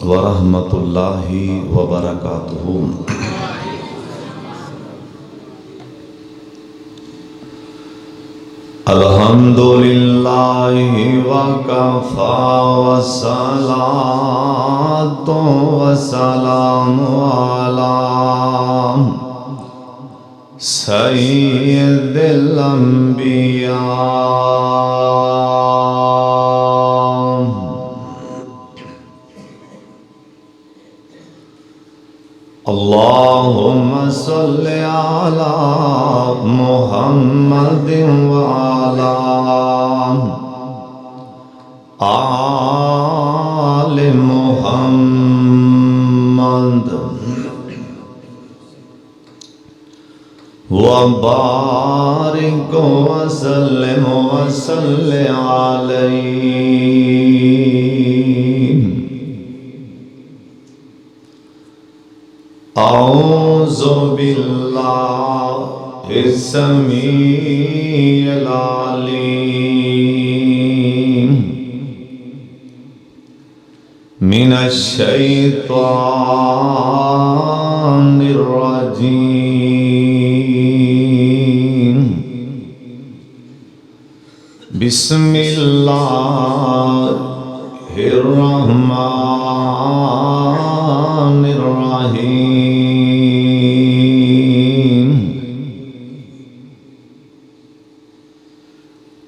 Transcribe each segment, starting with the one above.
वरहमतुल्लाहि वबरकातुहू। अल्हम्दुलिल्लाहि वकफ़ा वस्सलातु वस्सलामु अला सय्यिदिल अंबिया। अल्लाहुम्मा सल्लि अला मुहम्मदिन व अला आलि मुहम्मद व बारिक व सल्लिम व सल्लि अलैहि। औज़ु बिल्लाहि समीइल अलीम मिनश शैतानिर रजीम। बिस्मिल्लाहिर रहमानिर रहीम।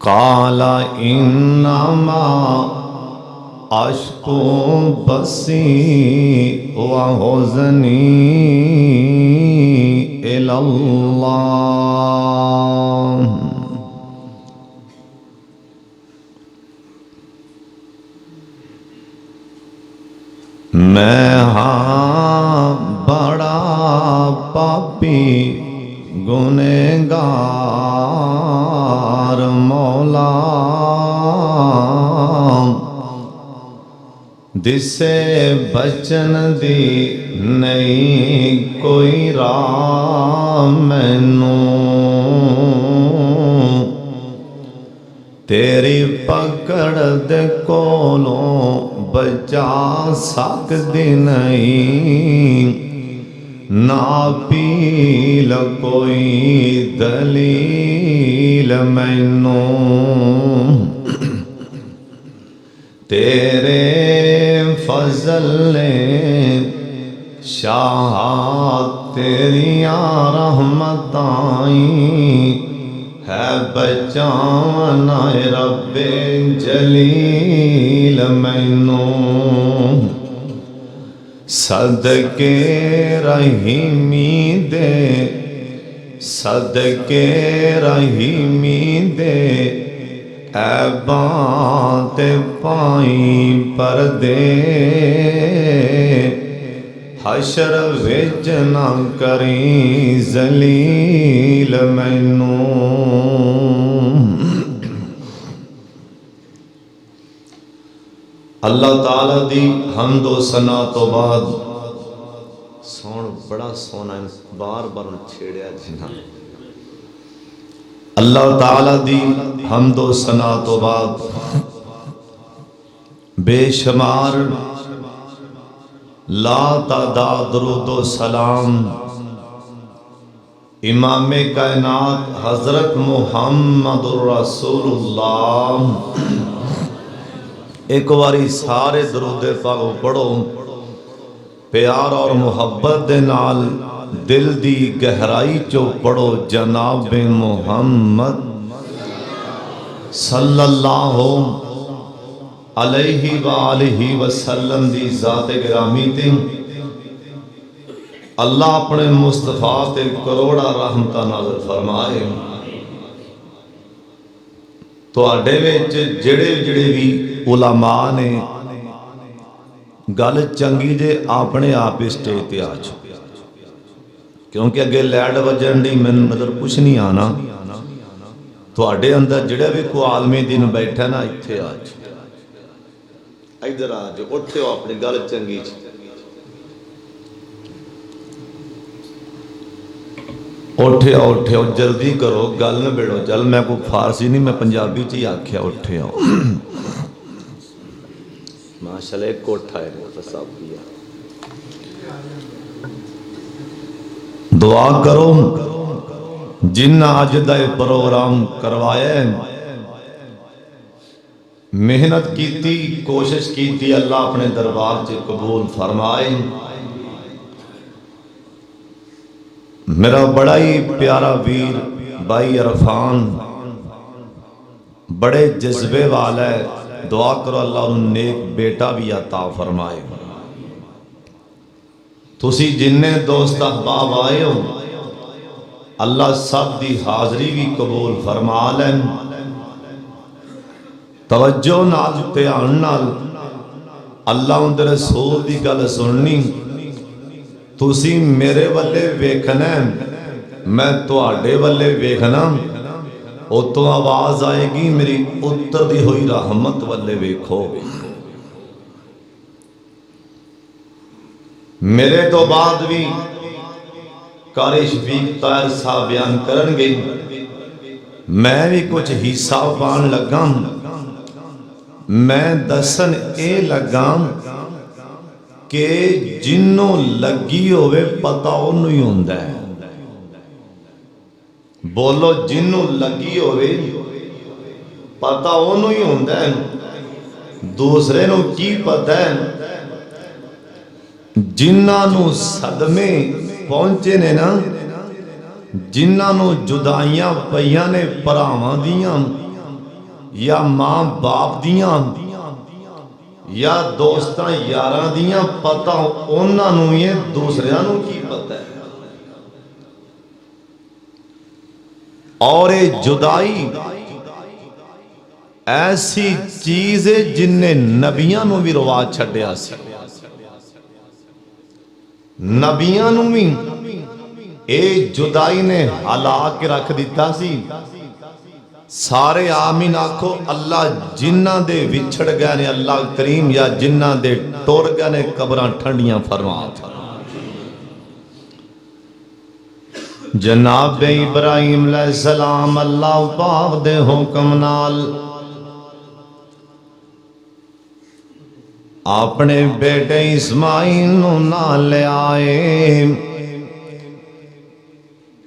काला इन्नमा अश्कु बसी व हुज़नी इलल्लाह। मैं हाँ बड़ा पापी गुनहगार मौला, जिसे बचन दी नहीं कोई राह मैनू। तेरी पकड़ दे कोलों बचा सकदी नहीं, ना पील कोई दलील मैनू। तेरे फजल ने शाह तेरिया रहमताई है बचाना रब्बे जलील मैनू। सदके रहीमी दे, सदके रहीमी दे ऐबां ते पाई परदे। हशर विच ना करी जलील मैनू। अल्लाह ताला दी हम्दो सना तो बाद सोन बड़ा सोना बार बार छेड़िया जिना। अल्लाह ताला दी हम्दो सना तो बाद बेशुमार ला तादाद दुरूदो सलाम इमाम कायनात हजरत मुहम्मदुर रसूलुल्लाह। एक बारी सारे दरूदे पाक पढ़ो, प्यार और मुहब्बत दे नाल दिल दी गहराई चो पढ़ो। जनाब मुहम्मद सल्लल्लाहु अलैहि वालिहि वसल्लम दी ज़ात गिरामी ते अल्लाह अपने मुस्तफा ते करोड़ा रहमतां नाज़िल फरमाए। तुहाडे विच जिहड़े भी उलमा ने गल चंगी जे अपने आप ही स्टेज ते आ जाओ, क्योंकि अगे लैड वजन दी मैनूं नज़र कुछ नहीं आना। तुहाडे अंदर जिहड़ा भी कोई आलमी दिन बैठा ना, इत्थे आ जाओ, इधर आ जाओ, उठो अपनी गल चंगी उठे आओ, उठे आओ, जल्दी करो, गल न बेड़ो। चल मैं कोई फारसी नहीं, मैं पंजाबी च ही आख्या उठे आओ। माशाल्लाह एक कोठा है सब दिया। दुआ करो जिन्ना अज दा प्रोग्राम करवाया, मेहनत की, कोशिश की, अल्लाह अपने दरबार से कबूल फरमाए। मेरा बड़ा ही प्यारा वीर भाई इरफान बड़े जज्बे वाला है, दुआ करो अल्लाह उन्हें नेक बेटा भी अता फरमाए। तुसी जिन्ने दोस्त अहबाब आए हो अल्लाह सब दी हाजरी भी कबूल फरमा लैन। तवज्जो नाल ध्यान नाल अल्लाह उनके रसूल की गल सुननी। तुसी मेरे वाले वेखना, मैं तुहाडे वाले वेखना। उतों आवाज आएगी मेरी उतरती हुई रहमत वाले वेखो। मेरे तो बाद भी कारी शफीक ताहिर साहब बयान करनगे, मैं भी कुछ हिस्सा पान लगा। मैं दसन ए लगा कि जिन्हों लगी होवे पता उन्हों ही होंदा है। बोलो जिन्हों लगी होवे पता उन्हों ही होंदा है, दूसरे नूं की पता है। जिन्हों सदमे पहुंचे ने ना, जिन्हों जुदाइयां पईयां ने भरावां दियां या मां बाप दियां या दोस्तां यारां दियां, पता उन्होंने ही है, दूसरियां नूं की पता है। और ये जुदाई ऐसी चीज है जिन्हें नबियां नूं भी रवा छड्डिया सी। नबियां नूं भी ए जुदाई ने हला के रख दिता सी। सारे आमीन आखो। अल्लाह जिन्हां दे विछड़ गए ने अल्लाह करीम, या जिन्हां दे टुर गए ने कबरां ठंडियां फरमा। जनाब इब्राहिम अलैहिस्सलाम अल्लाह पाक दे हुक्म नाल अपने बेटे इस्माइल नूं नाल ले आए,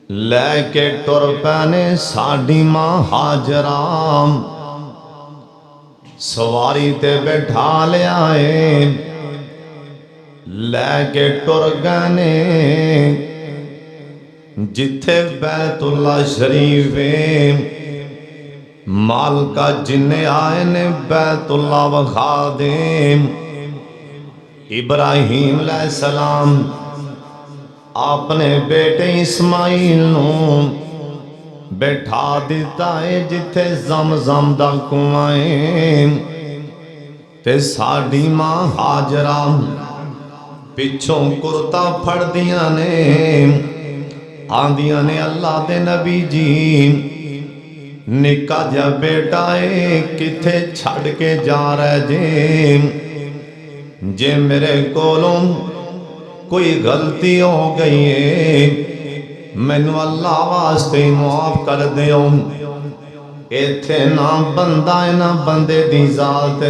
लैके टुर पैने साडी मां हाजरा सवारी ते बैठा ले आए, लैके टुर गए ने जिथे बैतुल्ला शरीफ मालका जिन्ने आए ने बैतुल्ला वखा दे। इब्राहिम अलैहिस्सलाम अपने बेटे इस्माइल नूं बैठा दिता है जिथे ज़म-ज़म दा कुआं है, ते साडी मां हाजरा पिछों कुर्ता फड़दियां ने, आंदियां ने अल्लाह दे नबी जी निका जा बेटा है किथे छड़ के जा रहे जे मेरे कोलों कोई गलती हो गई है मैनू अल्लाह वास्ते माफ कर दियो। इथे ना बंदा है ना बंदे दी जात,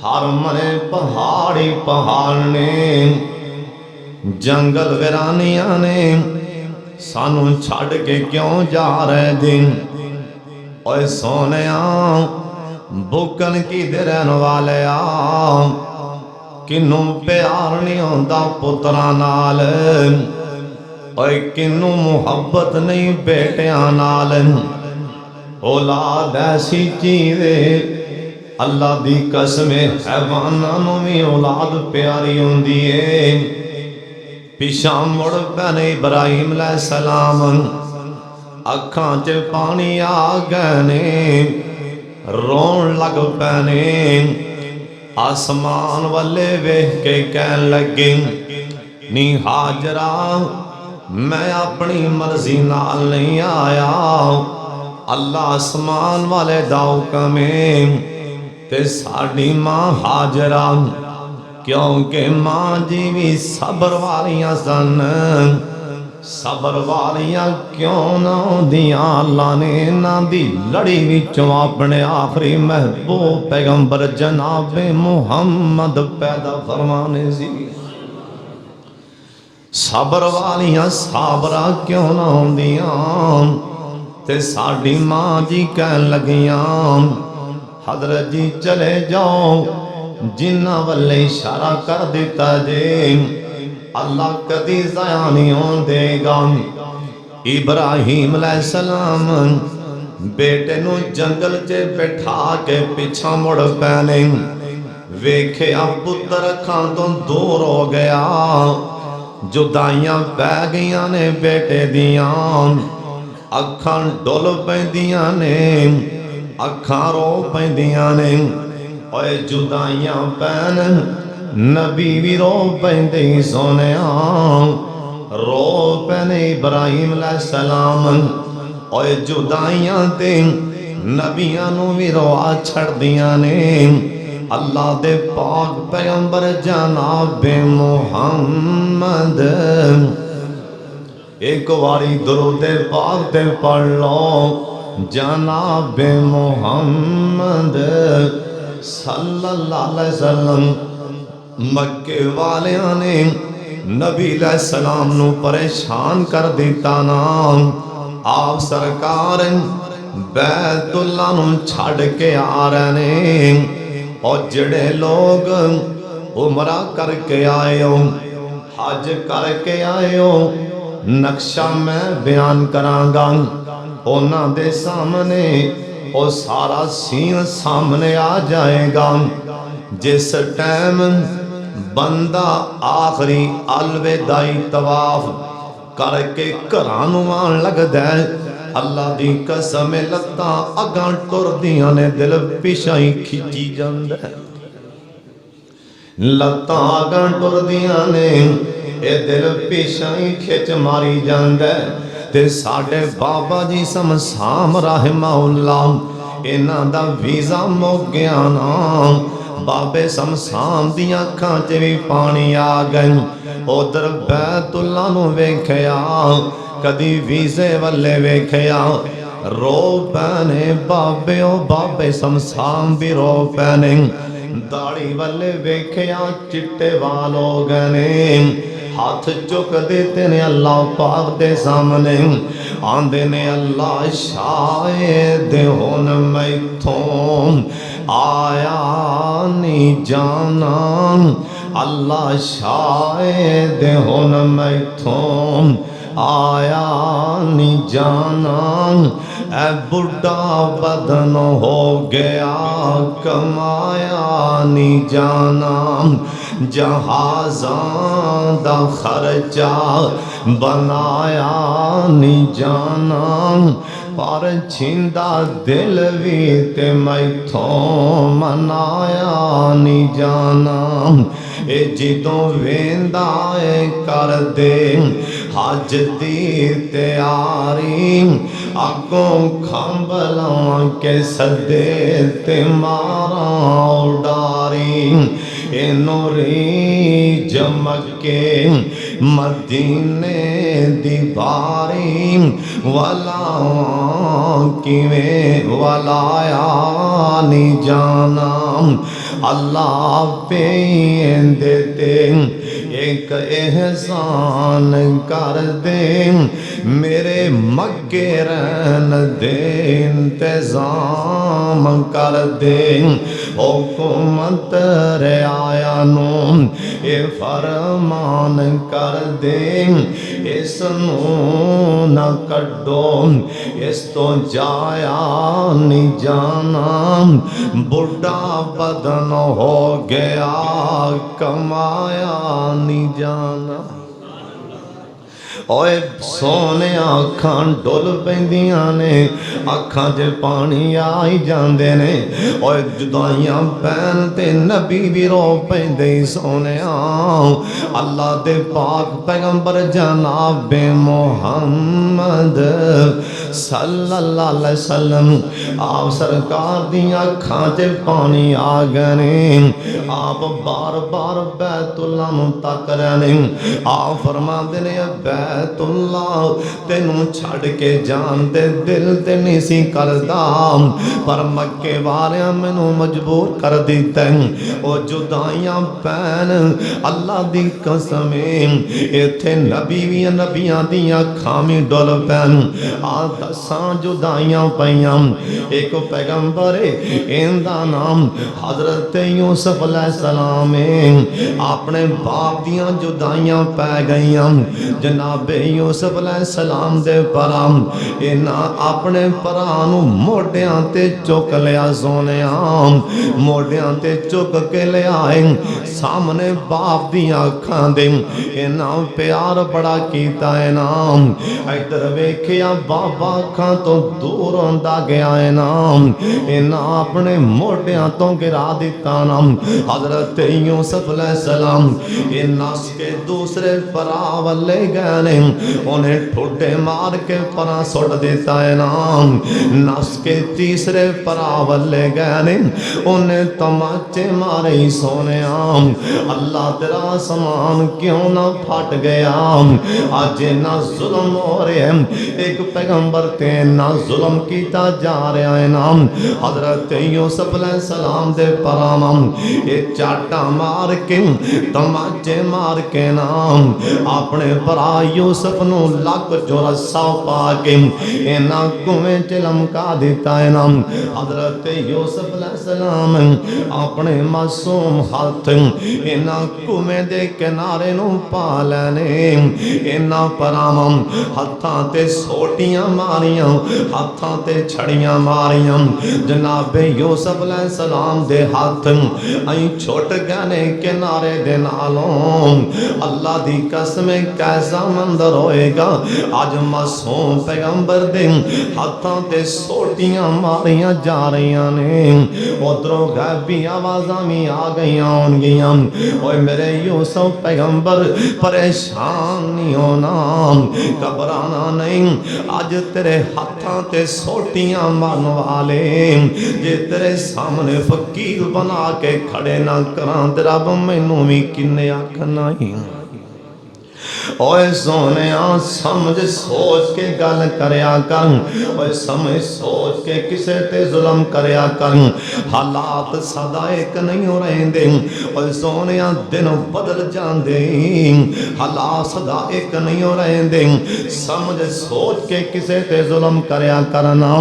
हर मने पहाड़ी पहाड़ ने, जंगल वीरानियां ने, सानू छड़ के क्यों जा रहे दिन। ओए सोने बुकन की रहन वाले किनू प्यार नहीं होंदा पुत्रा नाल, ओए किनू मुहब्बत नहीं बेटियां नाल। औलाद ऐसी चीज अल्लाह दी कसम हैवानां नूं भी औलाद प्यारी होंदी है। पिछा मुड़ पैने इब्राहिम अलैहिस्सलाम, अखां च पानी आ गए ने, रोन लग पैने। आसमान वाले वेख के कहन लगे नी हाजरा मैं अपनी मर्जी नाल नहीं आया, अल्लाह आसमान वाले दा हुक्म है ते साडी मां हाजरा, क्योंकि मां जी भी सबर वालियां सन, सबर वालियां क्यों ना दियां अल्लाह ने इन्हां दी लड़ी विचों अपने आखिरी महबूब पैगंबर जनाबे मुहम्मद पैदा फरमाने सी। सबर वालियां साबरा क्यों ना होंदियां ते साडी मां जी कह लगियां हजरत जी चले जाओ जिन्ना वल्ले इशारा कर दिता जे अल्लाह कदी ज़ाया नहीं होन देगा। इब्राहिम अलैहिस्सलाम बेटे नू जंगल च बैठा के पिछा मुड़ पैने वेख्या पुत्र अखां तो दूर हो गया। जुदाइयां पै गईयां ने बेटे दियां अखां डुल पैंदियां ने अखां रो पैंदियां ने ओए जुदाइयां पैन नबी भी रो पैंदे सोने रो पैने इब्राहिम अलैहिस्सलाम ओए जुदाइयां ते नबियां नू भी रोआ छड़ दियां ने। अल्लाह दे पाक पैगंबर जनाबे मुहम्मद एक बारी दुरूद पाक ते पढ़ लो जनाबे मुहम्मद सल्लल्लाहु अलैहि वसल्लम। मक्के वालियां ने नबी अलैहिस्सलाम नू परेशान कर दिता ना। आप सरकार बैतुल्ला नू छड़ के आ रहे ने और जिहड़े लोग उमरा करके आए हो हज करके आए हो नक्शा मैं बयान करांगा उन्हां दे सामने और सारा सीन सामने आ जाएगा। जिस टाइम बंदा आखिरी अलविदाई तवाफ करके घरां नूं आउण लगदा है अल्लाह दी कसम लत्तां अगां टुरदियां ने दिल पिछां ही खिंची जांदा है। लत्तां अगां टुरदियां ने ए दिल पिछां ही खिच मारी जांदा है। ते साडे बाबा जी समसाम रहमाउल्लाह इन्हां दा वीज़ा मुक गया ना। बाबे समसाम दियां अखां च भी पानी आ गए। उधर बैतुल्ला नू वेख्या कदी वीज़े वल्ले वेख्या रो पैने बाबे ओ बाबे समसाम भी रो पैने। दाढ़ी वल्ले वेख्या चिट्टे वाल हो गए ने हाथ चुक देते ने अल्लाह पाक दे सामने आंदे ने अल्लाह शायद हुन मैथों आया नहीं जाना। अल्लाह शायद हुन मैथों आया नहीं जाना। ए बुढ़ा बदन हो गया कमाया नहीं जाना। जहाज़ां दा खर्चा बनाया नहीं जाना। पर छिंदा दिल भी ते मैथों मनाया नहीं जाना। ए जिदों वेंदा है कर दे हज दी तैयारी अगों खंबलां के सदे ते मारा उडारी। नूरी जमके मदीने दी बारी वाला किवें वलाया नहीं जाना। अल्लाह पे देते एक एहसान कर दे मेरे मगे रहन दे इंतजाम कर दे। हुकूमत रियाया नू ये फरमान कर दे इस नू न कड्डो इस तो जाया नहीं जाना। बुढ़ा बदन हो गया कमाया नहीं जाना। ओए सोने अखां डुल पैंदियां ने अखां च पानी आई जांदे ने। ओए जुदाइयां पैन ते नबी भी रो पैंदे सोने अल्लाह दे पाक पैगंबर जनाबे मुहम्मद सल्लल्लाहु अलैहि वसल्लम आप सरकार दियां अखां ते पानी आ गए ने। आप बार बार बैतुल्ला नूं तक रहे ने। आप फरमाते ने बैतुल्ला तेनू छड़ के जान दे दिल ते नहीं सी करदा, पर मक्के वालियां मैनू मजबूर कर दिता। ओ जुदाइयां पैन अल्लाह दी कसम इत्थे नबी भी नबियां दियां खामी डुल पैन। आ दसां जुदाइयां पईयां। एक पैगंबर इंदा नाम हजरत यूसुफ अलैहिस्सलाम अपने बाप दियां जुदाइयां पै गईयां। जनाबे यूसुफ अलैहिस्सलाम दे पराम इन्हां अपने भरा नूं मोढियां ते चुक लिया। सोनिया मोढियां ते चुक के लिया सामने बाप दियां अखां दे इन्हां प्यार बड़ा कीता है नाम। इधर वेखिया बाबा अखां तो दूर होंदा गया है नाम। इन्हां अपने मोढियां तो गिरा दिता नाम। हजरत यूसुफ अलैहिस्सलाम नस के दूसरे भरा वाले गए ने उन्हें ठुड्डे मार के परा सुट दिता है नाम। नस के तीसरे भरा वाले गए ने उन्हें तमाचे मारे। सोने अल्लाह तेरा समान क्यों ना फट गया। अज ना जुल्म हो रहे एक पैगंबर ते ना जुल्म किया जा रहा है नाम। हजरत यूसुफ अलैहिस्सलाम दे पराम ये चाटा मार के तमाचे मार के नाम अपने भरा यूसुफ नू लक जो रस्सा पा के इन्हां कुएं च लमका दिता है नाम। हजरत यूसुफ अलैहिस्सलाम अपने मासूम हाथ इन्हां कुएं दे किनारे नू पा लेने। इन्हां पराम हत्थां ते सोटियां मारियां हत्थां ते छड़ियां मारियां। जनाबे यूसुफ अलैहिस्सलाम दे हाथ अई छुट गए ने किनारे दे नालों। अल्लाह दी कसम कैसा मंदर होएगा अज मासूम पैगंबर दे हाथां ते सोटियां मारियां जा रही ने। उधरों गैबी आवाज़ां भी आ गई होंगियां। ओए मेरे यूसुफ पैगंबर परेशान नहीं होना घबराना नहीं। अज तेरे हाथां ते सोटियां मारन वाले जे तेरे सामने फकीर बना के खड़े ना करा ते रब मैनू भी किन्ने आखना ही। ओए सोने समझ सोच के गल करया कर। ओए समझ सोच के किसे ते जुल्म करया कर। हालात सदा एक नहीं हो रहे। ओए सोने दिन बदल जाते हालात सदा एक नहीं हो रहे। समझ सोच के किसे ते जुल्म करया करना।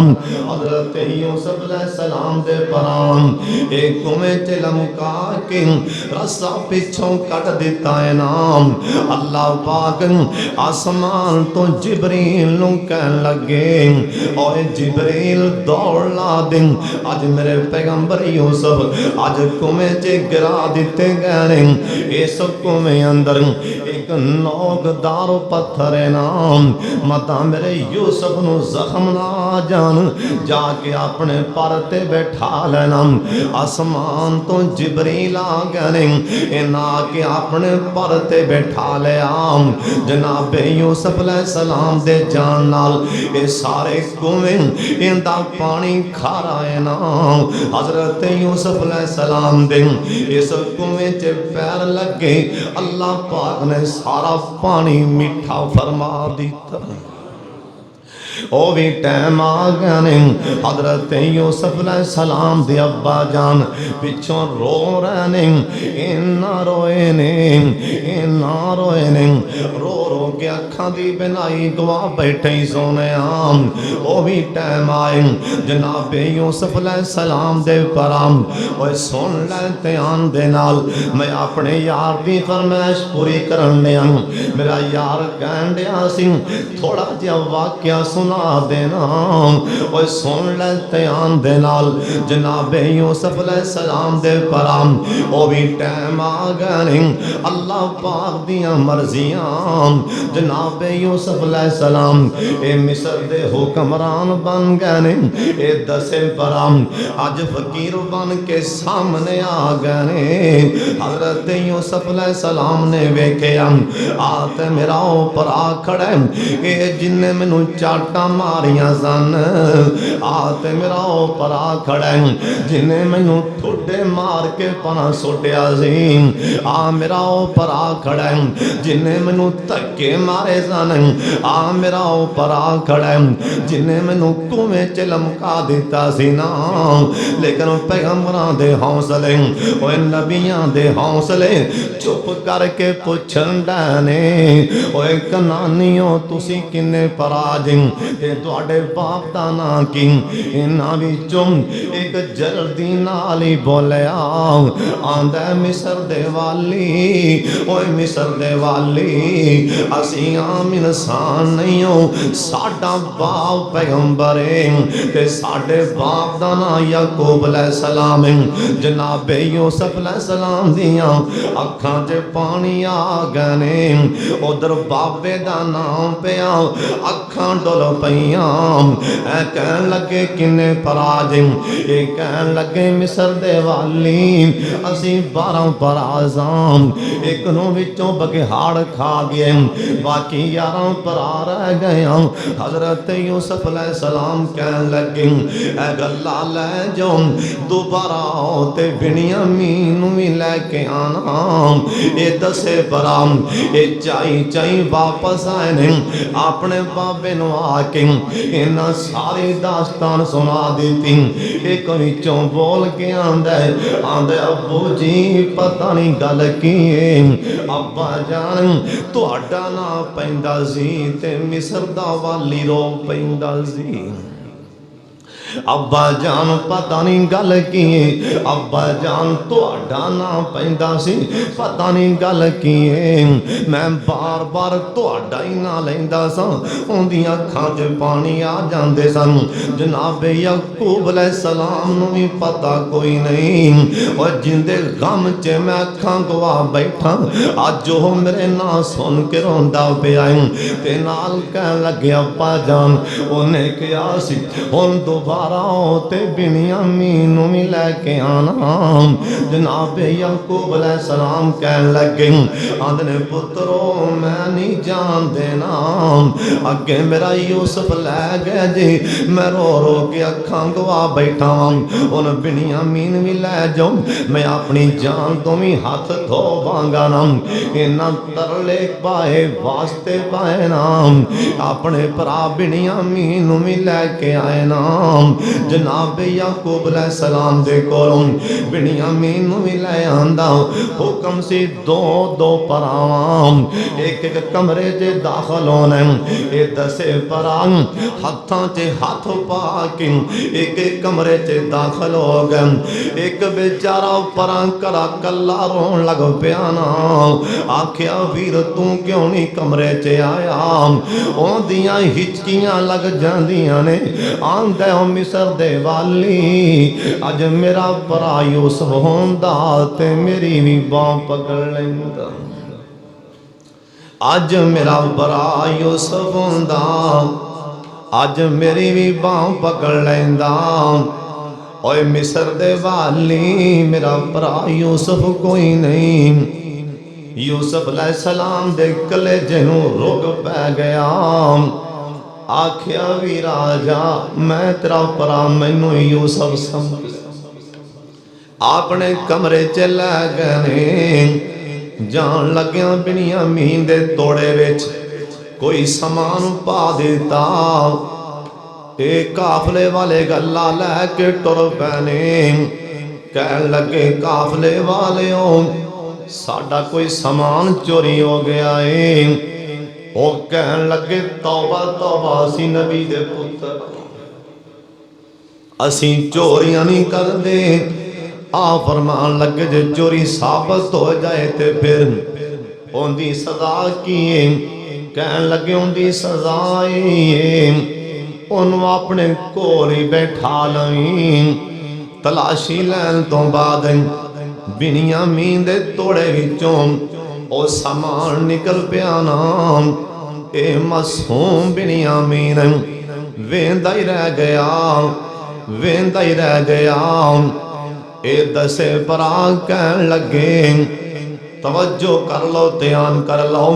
हजरत यूसुफ अलैहिस्सलाम दे पराम एक कुएं च लमका के रस्सा पिछों कट दिता है नाम। अल्लाह आसमान तो जिबरील नू कहन लगे और जिबरील दौड़ ला दे अज मेरे पैगंबर यूसुफ अज कुएं च गिरा दिते गए। इस कुएं अंदर एक नोकदार पत्थर है नाम। मता मेरे यूसुफ नू जख्म ना जान जाके अपने पर ते बैठा लेना। आसमान तो जिबरील आ गए इन्हां आके अपने पर ते बैठा लिया। जनाबे यूसुफ अलैहिस्सलाम दे जान नाल ये सारे कुएं इंदा पानी खारा है ना। हजरत यूसुफ अलैहिस्सलाम दे इस कुएं च पैर लगे अल्लाह पाक ने सारा पानी मीठा फरमा दिता। ओ भी टाइम आ गया ने। हजरत यूसुफ अलैहिस्सलाम दे अब्बा जान पिछों रो रहे ने। इन्ना रोए ने इन्ना रोए ने रो रो के अखां दी बनाई गवा बैठे सोने ओ भी टाइम आए जनाबे यूसुफ अलैहिस्सलाम दे पराम। ओए सुन ले ध्यान दे नाल मैं अपने यार दी फरमाइश पूरी करन दिया। मेरा यार कहन दिया सी थोड़ा जिहा वाकया सुना देना। और सुन ले ध्यान दे नाल जनाबे यूसुफ अलैहिस्सलाम दे पराम ओ भी टाइम आ गए अल्लाह पाक दियां मर्जियां जनाब यूसुफ अलैहिस्सलाम ए मिस्र दे हुक्मरान बन गए ने। ए दसे पराम अज फकीर बन के सामने आ गए ने। हजरत यूसुफ अलैहिस्सलाम ने वेख्या आ ते मेरा भरा खड़ा है जिन्हें मैनू चाटा मारिया सन। आ ते मेरा भरा खड़ा है जिन्हें मैनू ठुडे मार के पना सुटिया सी। आ मेरा भरा खड़ा है जिन्हें मैनू धक्के मारे सन। आ मेरा भरा खड़ा है जिन्हें मैनू कुएं च लमका दिता सी ना। लेकिन पैगंबरां दे हौसले ओए नबियां दे हौसले चुप करके पुछन डैने ओए कनानियों तुसी किन्ने पराज ते तुहाडे बाप दा नां की। इन्हां विचों एक जल्दी नाल ही बोलिया आंदा मिस्र दे वाली ओए मिस्र दे वाली असी आम इंसान नहीं हो साडा बाप पैगंबर है ते साडे बाप दा नां याकूब अलैहिस्सलाम है। जनाबे यूसुफ अलैहिस्सलाम दियां अखां च पानी आ गए ने। उधर बाबे दा नाम पिया अखां डुल पईयां। ऐ कहन लगे किन्ने पराज ये कहन लगे मिस्र दे वाली असी 12 पराजाम एक नों विचों बघियाड़ खा गए बाकी 11 परा रह गए। हजरत यूसुफ अलैहिस्सलाम कहन लगे ऐ गल्ला लै जो दोबारा ते बिन्यामीन नूं भी लैके आना। ये दसे परा ये चाई चाई वापस आए ने अपने बाबे नूं आके इन्हां सारी दास्तान सुना दी। एक विचों बोल के आंदा अब्बू जी पता नहीं गल की अब्बा जान तुहाडा ना पैंदा सी ते मिस्र दा वाली रो पैंदा सी। अब्बा जान पता नहीं गल की अब्बा जान तुहाडा ना पैंदा सी पता नहीं गल की मैं बार बार तुहाडा ही ना लैंदा सा उहदियां अखां च पानी आ जांदे सन। जनाब याकूब अलैहिस्सलाम नूं भी पता कोई नहीं और जिंदे गम च मैं अखां गवा बैठा अज ओह मेरे नां सुन के रोंदा पिया ते नाल कहन लगे अब्बा जान उन्हें कहा सी हुण दोबारा ते बिन्यामीन नूं भी लैके आना। जनाब याकूब अलैहिस्सलाम कहन लगे आंदे पुत्रो मैं नहीं जान देना अगे मेरा यूसुफ लै गया जी मैं रो रो के अखां गवा बैठा हुण बिन्यामीन भी लै जाओ मैं अपनी जान तो भी हाथ धोवांगा ना। इन्हां तरले पाए वास्ते पाए ना अपने भरा बिन्यामीन नूं भी लैके आए ना। जनाब याकूब अलैहिस्सलाम दे कोलों बिन्यामीन नूं भी लै आंदा हुक्म सी दो दो परावां एक एक कमरे च दाखल होना। ये दसे परा हत्थां च हथ पा के एक एक कमरे च दाखल हो गए। एक बेचारा परा करा कला रोन लग पिया ना आखिया वीर तू क्यों नहीं कमरे च आया। ओंदियां हिचकियां लग जांदियां ने आंदा मिस्र दे वाली अज मेरा भरा यूसुफ होंदा ते मेरी भी बांह पकड़ लैंदा। अज मेरा भरा यूसुफ होंदा अज मेरी भी बांह पकड़ लैंदा। ओए मिस्र दे वाली मेरा भरा यूसुफ कोई नहीं। यूसुफ अलैहिस्सलाम दे कलेजे नूं रुग पै गया आखिया भी राजा मैं तेरा भरा मैनू यूसुफ समझ अपने कमरे च लै गए। जान लग्या बिन्यामीन दे तोड़े विच कोई समान पा दिता। ये काफले वाले गल्ला लैके टुर पैने कहन लगे काफले वाले साडा कोई समान चोरी हो गया है। वो कहन लगे तौबा तौबा असी नबी दे पुत्र असी चोरियां नहीं करते। आ फरमान लगे जे चोरी साबित हो जाए तो फिर उनकी सजा की है। कहन लगे उनकी सजा उन्होंने अपने कोल ही बैठा लई तलाशी लैन तो बाद बिन्यामीन दे तोड़े विचों ओ समान निकल पिया ना। ए मासूम बिन्यामीन वेंदा ही रह गया, वेंदा ही रह गया। ए दसे भरा कहन लगे तवज्जो कर लो, ध्यान कर लो,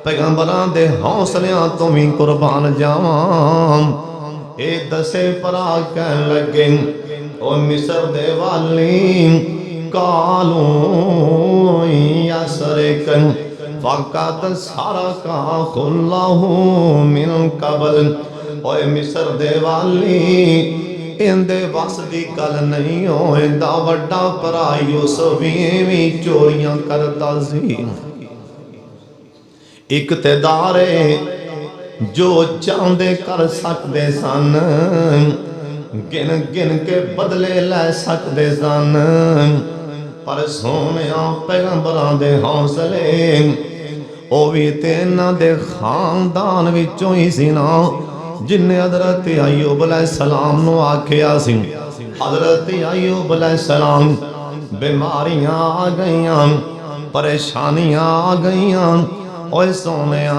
पैगंबरां दे हौसलियां तो भी कुर्बान जावां। ए दसे भरा कहन लगे ओ मिस्र दे वाली कालू यसरिकन फ़क़त सरका खुल्लाहु मिन कबल। ओए मिस्र दे वाली इंदे बस दी गल नहीं होए दा वड्डा भरा यूसुफ भी चोरियां करदा सी। इकतदारे जो चाहते कर सकते सन, गिन गिन के बदले लै सकते सन, पर सोनिया पैगंबरां दे हौसले ओ भी ते इन्हां दे खानदान विचों ही सी ना, जिन्हें हज़रत अय्यूब अलैहिस्सलाम नूं आखिया सी। हज़रत अय्यूब अलैहिस्सलाम बीमारियां आ गईयां, परेशानियां आ गईयां। ओए सोनिया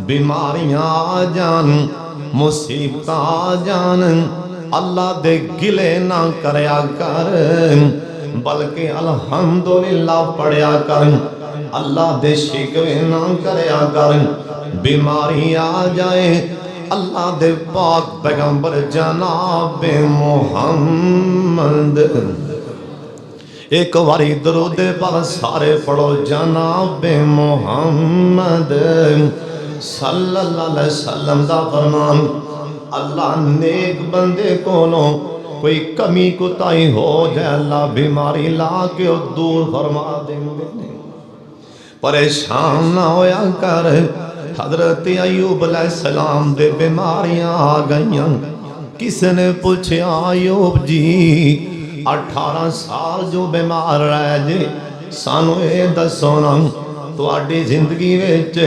बीमारियां आ जान, मुसीबत आ जान, अल्लाह दे गिले ना करया कर, बल्कि अल्हम्दुलिल्लाह पढ़िया कर, अल्लाह दे शिकवे ना करया कर। बीमारी आ जाए अल्लाह दे पाक पैगंबर जनाब मुहम्मद एक बारी दरूद पर सारे पढ़ो, जनाब मुहम्मद सल्लल्लाहु अलैहि वसल्लम दा फरमान। अल्लाह नेक बंदे कोलों कोई कमी कुताही हो जाए अल्लाह बीमारी ला के दूर फरमा देंगे। परेशान ना होया कर। हजरत अय्यूब अलैहिस्सलाम दे बीमारियां आ गईयां। किसी ने पूछा अय्यूब जी 18 साल जो बीमार रह जे, सानू ये दसो ना तुहाडी जिंदगी विच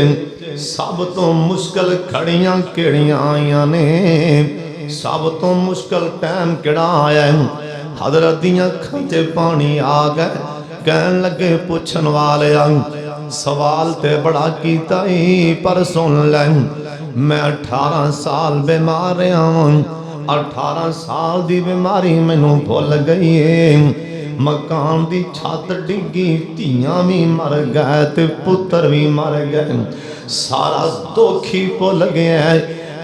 सब तो मुश्किल खड़ियां केड़ियां आईयां ने, सब तो मुश्किल टाइम केड़ा आया है? हजरत दियां अखां च पानी आ गए, कहन लगे पुछन वाले सवाल ते बड़ा कीता ही, पर सुन ले मैं 18 साल बीमार रहा हूं। 18 साल दी बीमारी मैनू भुल गई है। मकान दी छत डिगी, धीआं भी मर गए ते पुत्र भी मर गए, सारा दुख ही भुल गया।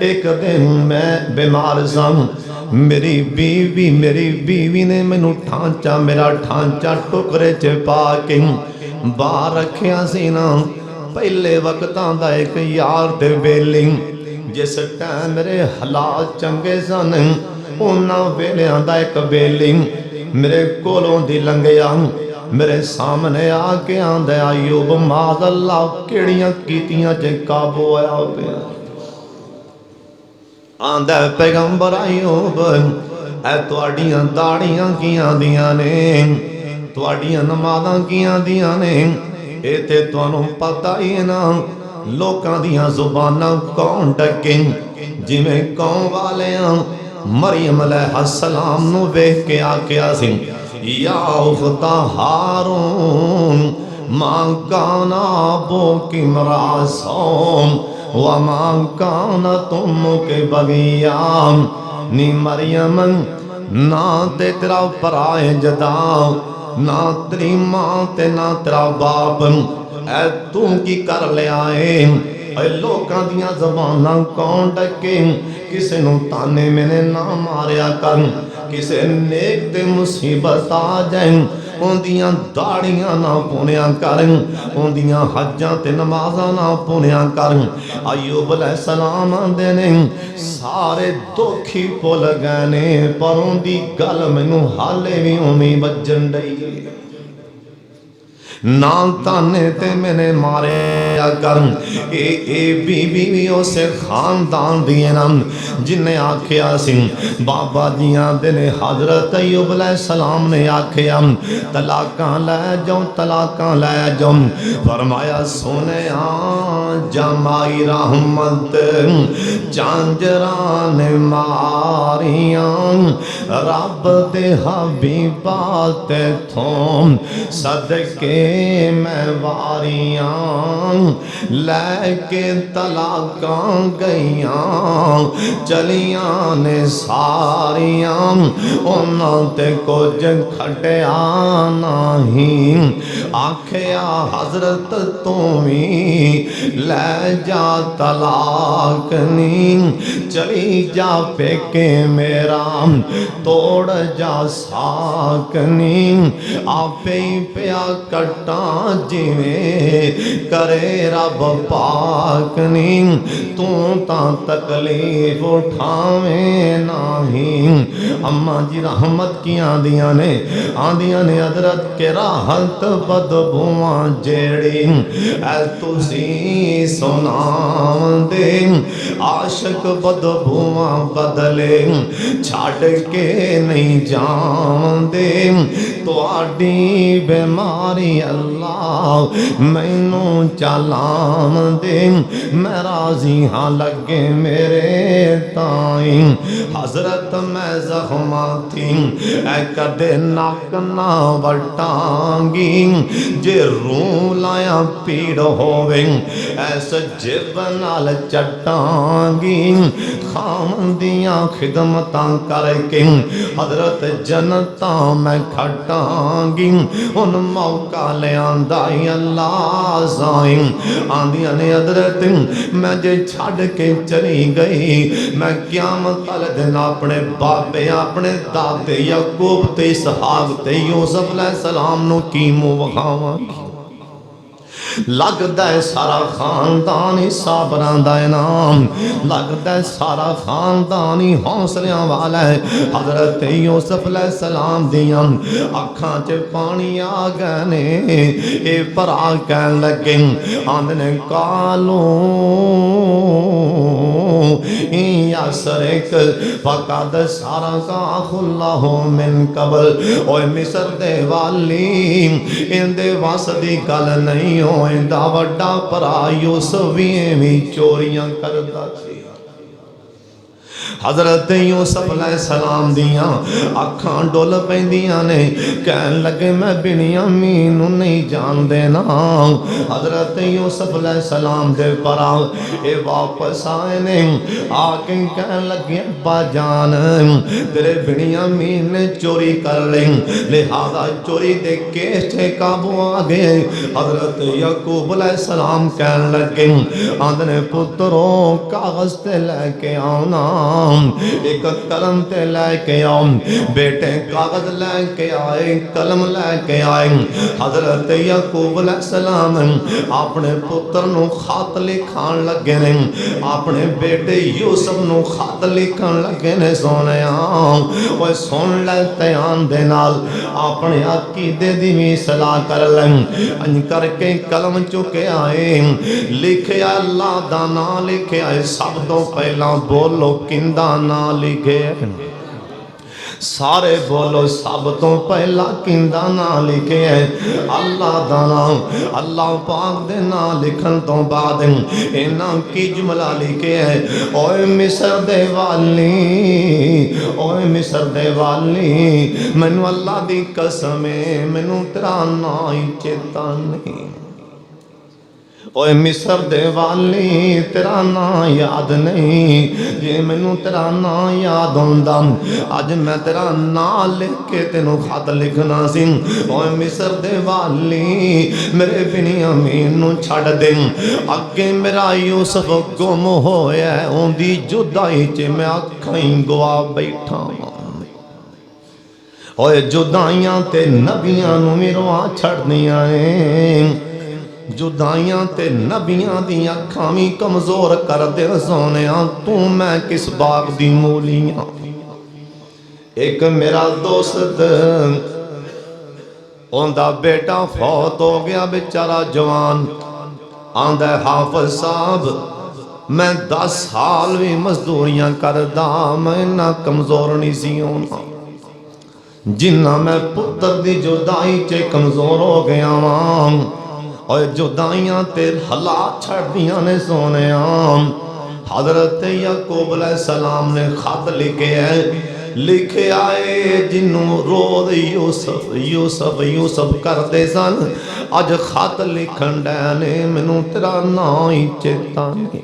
एक दिन मैं बीमार सा, मेरी बीवी ने मैनू ढांचा, मेरा ढांचा टुकड़े च पा के बाहर रखिया सी ना। पहले वक्तां दा एक यार ते बेली, जिस टाइम मेरे हालात चंगे सन, उन्हां वेलियां दा एक बेली मेरे कोलों दी लंघिया, मेरे सामने आके आंदा अय्यूब माज़अल्लाह केड़ियां कीतियां च काबू आया पिया। आंदा पैगंबर अय्यूब ऐ तुहाडियां दाड़ियां कियां दियां ने, तुहाडियां नमाज़ां कियां दियां ने, ये ते तुहानू पता ही ना। लोकां दियां जुबानां कौन ढके, जिवें कौम वाले मरियम अलैहिस्सलाम नू वेख के आख्या सी या उख्ता हारून मां काना अबूकी इम्रा सौम व मां काना तुम्मुकी बगिया। नी मरियम ना ते तेरा भरा जदा, ना तेरी मां ते ना तेरा बाप, ऐ तू की कर लिया है? लोकां दियां ज़बानां कौन ढके? किसे नू ताने मैंने ना मारिया कर, किसे नेक ते मुसीबत आ जाए उन्दियां दाड़ियां ना पुनिया कर, उन्दियां हज्जां ते नमाज़ां ना पुनिया कर। अय्यूब अलैहिस्सलाम आंदे ने सारे दुख ही भुल गए ने, पर उनदी गल मैनू हाले भी उमी बजन डई। ना ताने ते मैंने मारे कर। ए बीबी भी उस खानदान दिए ना जिन्हें आख्या सी बाबा जियां दिन हजरत अय्यूब अलैहिस्सलाम ने आख्या तलाकां लै जाओ, तलाकां लै जाओ। फरमाया सोने जमाई रहमत झांझरा ने मारियां, रब दे हबीबा ते थोम सदके मैं वारियां लैके तलाकां गईयां चलियां ने सारियां उन्हां ते कुछ खटिया नहीं आखिया हजरत तू भी लै जा तलाक नी चली जा पेके मेरा तोड़ जा साकनी आपे ही पिया कटा जिवें करे रब पाकनी तू ता तकलीफ उठावें नहीं। अम्मा जी रहमत की आंदियां ने हजरत के राहत बदबुआ जेड़ी ऐ तुसी सुनावंदे आशिक बदबुआ बदले छड़ के नहीं जावंदे तुहाडी बीमारी अल्लाह मैनू चलावंदे मैं राजी हाँ लगे मेरे ताई। हजरत मैं जख्मा थी ऐ कदे नक ना वटांगी जे रूह लाया पीड़ होवे ऐस जिब नाल चटांगी खामंदियां खिदमतां करके हजरत जनता मैं खटांगी उन मौका लियांदा अल्लाह साईं आंदियां ने हजरत मैं जे छड़ के चली गई मैं क़यामत वाले दिन अपने बाबे अपने दादे याकूब ते इसहाक ते यूसुफ अलैहिस्सलाम नू की मुंह विखावांगी। लगता है सारा खानदान ही साबरां दा इनाम लगता है सारा खानदान ही हौसलियां वाला है। हजरत यूसुफ अलैहिस्सलाम दियां अखां च पानी आ गए ने ये भरा कहन लगे आंदे ने कालो यासरिक फकद सारा का खुल्लाहो मिन कबल ओए मिस्र दे वाली इंदे वस दी गल नहीं हो इंदा वड्डा भरा यूसुफ भी चोरियां करदा सी। हजरत यूसुफ अलैहिस्सलाम दियां अखां डुल पैंदियां ने कहन लगे मैं बिन्यामीन नूं नहीं जान देना। हजरत यूसुफ अलैहिस्सलाम दे परा ये वापस आए ने आके कहन लगे अब्बा जान तेरे बिन्यामीन ने चोरी कर ली लिहाजा चोरी दे केस से काबू आ गए। हजरत याकूब अलैहिस्सलाम कहन लगे आंदने पुत्रों कागज ते लेके आना एक कलम ते लैके आओ। बेटे कागज लैके आए कलम लैके आए। हजरत याकूब अलैहिस्सलाम अपने पुत्र नूं खत लिखण लगे ने अपने बेटे यूसुफ नूं खत लिखण लगे ने सोनिया ओए सुन ले ध्यान दे नाल अपने अकीदे दी भी सलाह कर ले। अंज करके कलम चुके आए लिखिया अल्लाह दा नाम लिखिया सब तो पहला बोलो किंदा ना लिखे सारे बोलो सब तो पहला किंदा ना लिखे है अल्लाह दा नाम अल्लाह पाक दे ना लिखन तो बाद इन्हां की जुमला लिखे है ओए मिस्र दे वाली ओए मिस्र दे वाली मैनू अल्लाह दी कसम है मैनू तेरा ना ही चेता नहीं। ओए मिस्र दे वाली तेरा ना याद नहीं जे मैनू तेरा ना याद होंदा अज मैं तेरा ना लिख के तेनों खत लिखना सी। ओए मिस्र दे वाली मेरे बिन्यामीन नू छड़ दे अगे मेरा यूसुफ गुम होया ओंदी जुदाई च मैं अखां ही गवा बैठा। ओए जुदाइयां ते नबियां नू मेरा छड़दियां ने जुदाइयां ते नबियां दी अखां भी कमजोर कर दे सोने तू मैं किस बाग दी मूलियां। एक मेरा दोस्त उनका बेटा फौत हो गया बेचारा जवान आंदा हाफिज साहब मैं 10 साल भी मजदूरियां करदा मैं इन्ना कमजोर नहीं सी होना जिन्ना मैं पुत्र दी जुदाई च कमजोर हो गया वां। और जुदाइयां ते हालात छड़ दियां ने सोने हजरत याकूब अलैहिस्सलाम ने खत लिखे है लिखे आए जिन्हों रोज यूसुफ यूसुफ यूसुफ करते सन अज खत लिखन डे ने मैनू तेरा नाम ही चेता नहीं।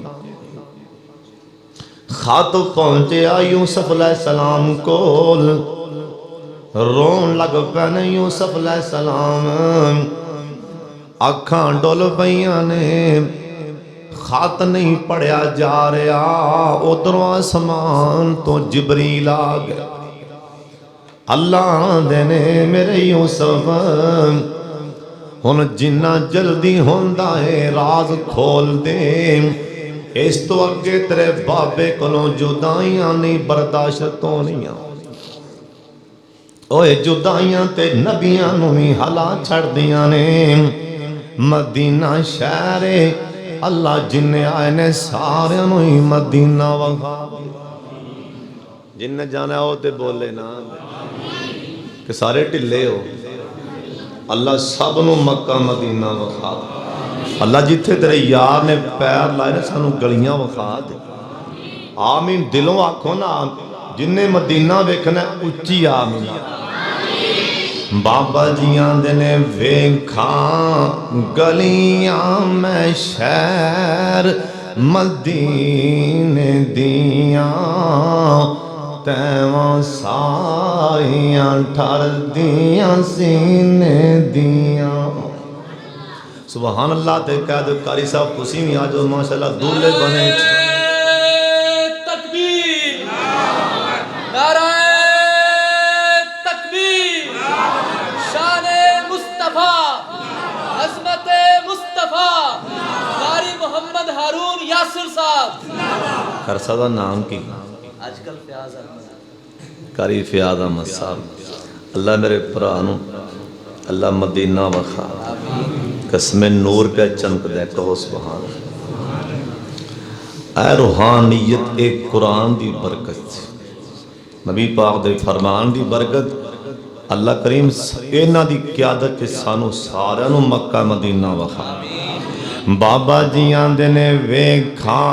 खत पहुंचया यूसुफ अलैहिस्सलाम कोल रोन लग पैन यूसुफ अलैहिस्सलाम अखां डुल पईयां ने खत नहीं पढ़िया जा रहा उधरों आसमान तो जिबरील आ गया अल्लाह दे ने मेरे यूसुफ हुण जिन्ना जल्दी होंदा है राज खोल दे इस तो अगे तेरे बाबे कोलों जुदाइयां नहीं बर्दाश्त होनियां ओए जुदाइयां ते नबियां नूं भी हला छड़ दियां ने मदीना शहर अल्लाह जिन्ने आए ने सारे ही मदीना वखा जिन्ने जाना हो ते बोले ना कि सारे ढिले हो अल्लाह सब नूं मक्का मदीना वखा अल्लाह जिथे तेरे यार ने पैर लाए ने सानू गलियां वखा दे आमीन दिलों आखो ना जिन्ने मदीना वेखना उच्ची आमीन बाबा जी आंदे ने वेखा गलियां में शहर मदीने दियां तैवां सारियां ठर दियां सीने दियां सुभान अल्लाह ते कह दो कारी साहब तुसी भी आज माशाअल्लाह दूल्हे बने तकबीर नारा हारून यासिर साहब खरसा दा नाम की आजकल फयाज अहमद कारी फयाज अहमद साहब अल्लाह मेरे भरा नूं अल्लाह मदीना वखा कसमे नूर पे चमकदा कहो सुभान ऐ रूहानियत एक कुरान दी बरकत नबी पाक दे फरमान दी बरकत अल्लाह करीम इन्हां दी क़यादत च सानू सारिआं नूं मक्का मदीना वखा बाबा जी आंदे ने वेखा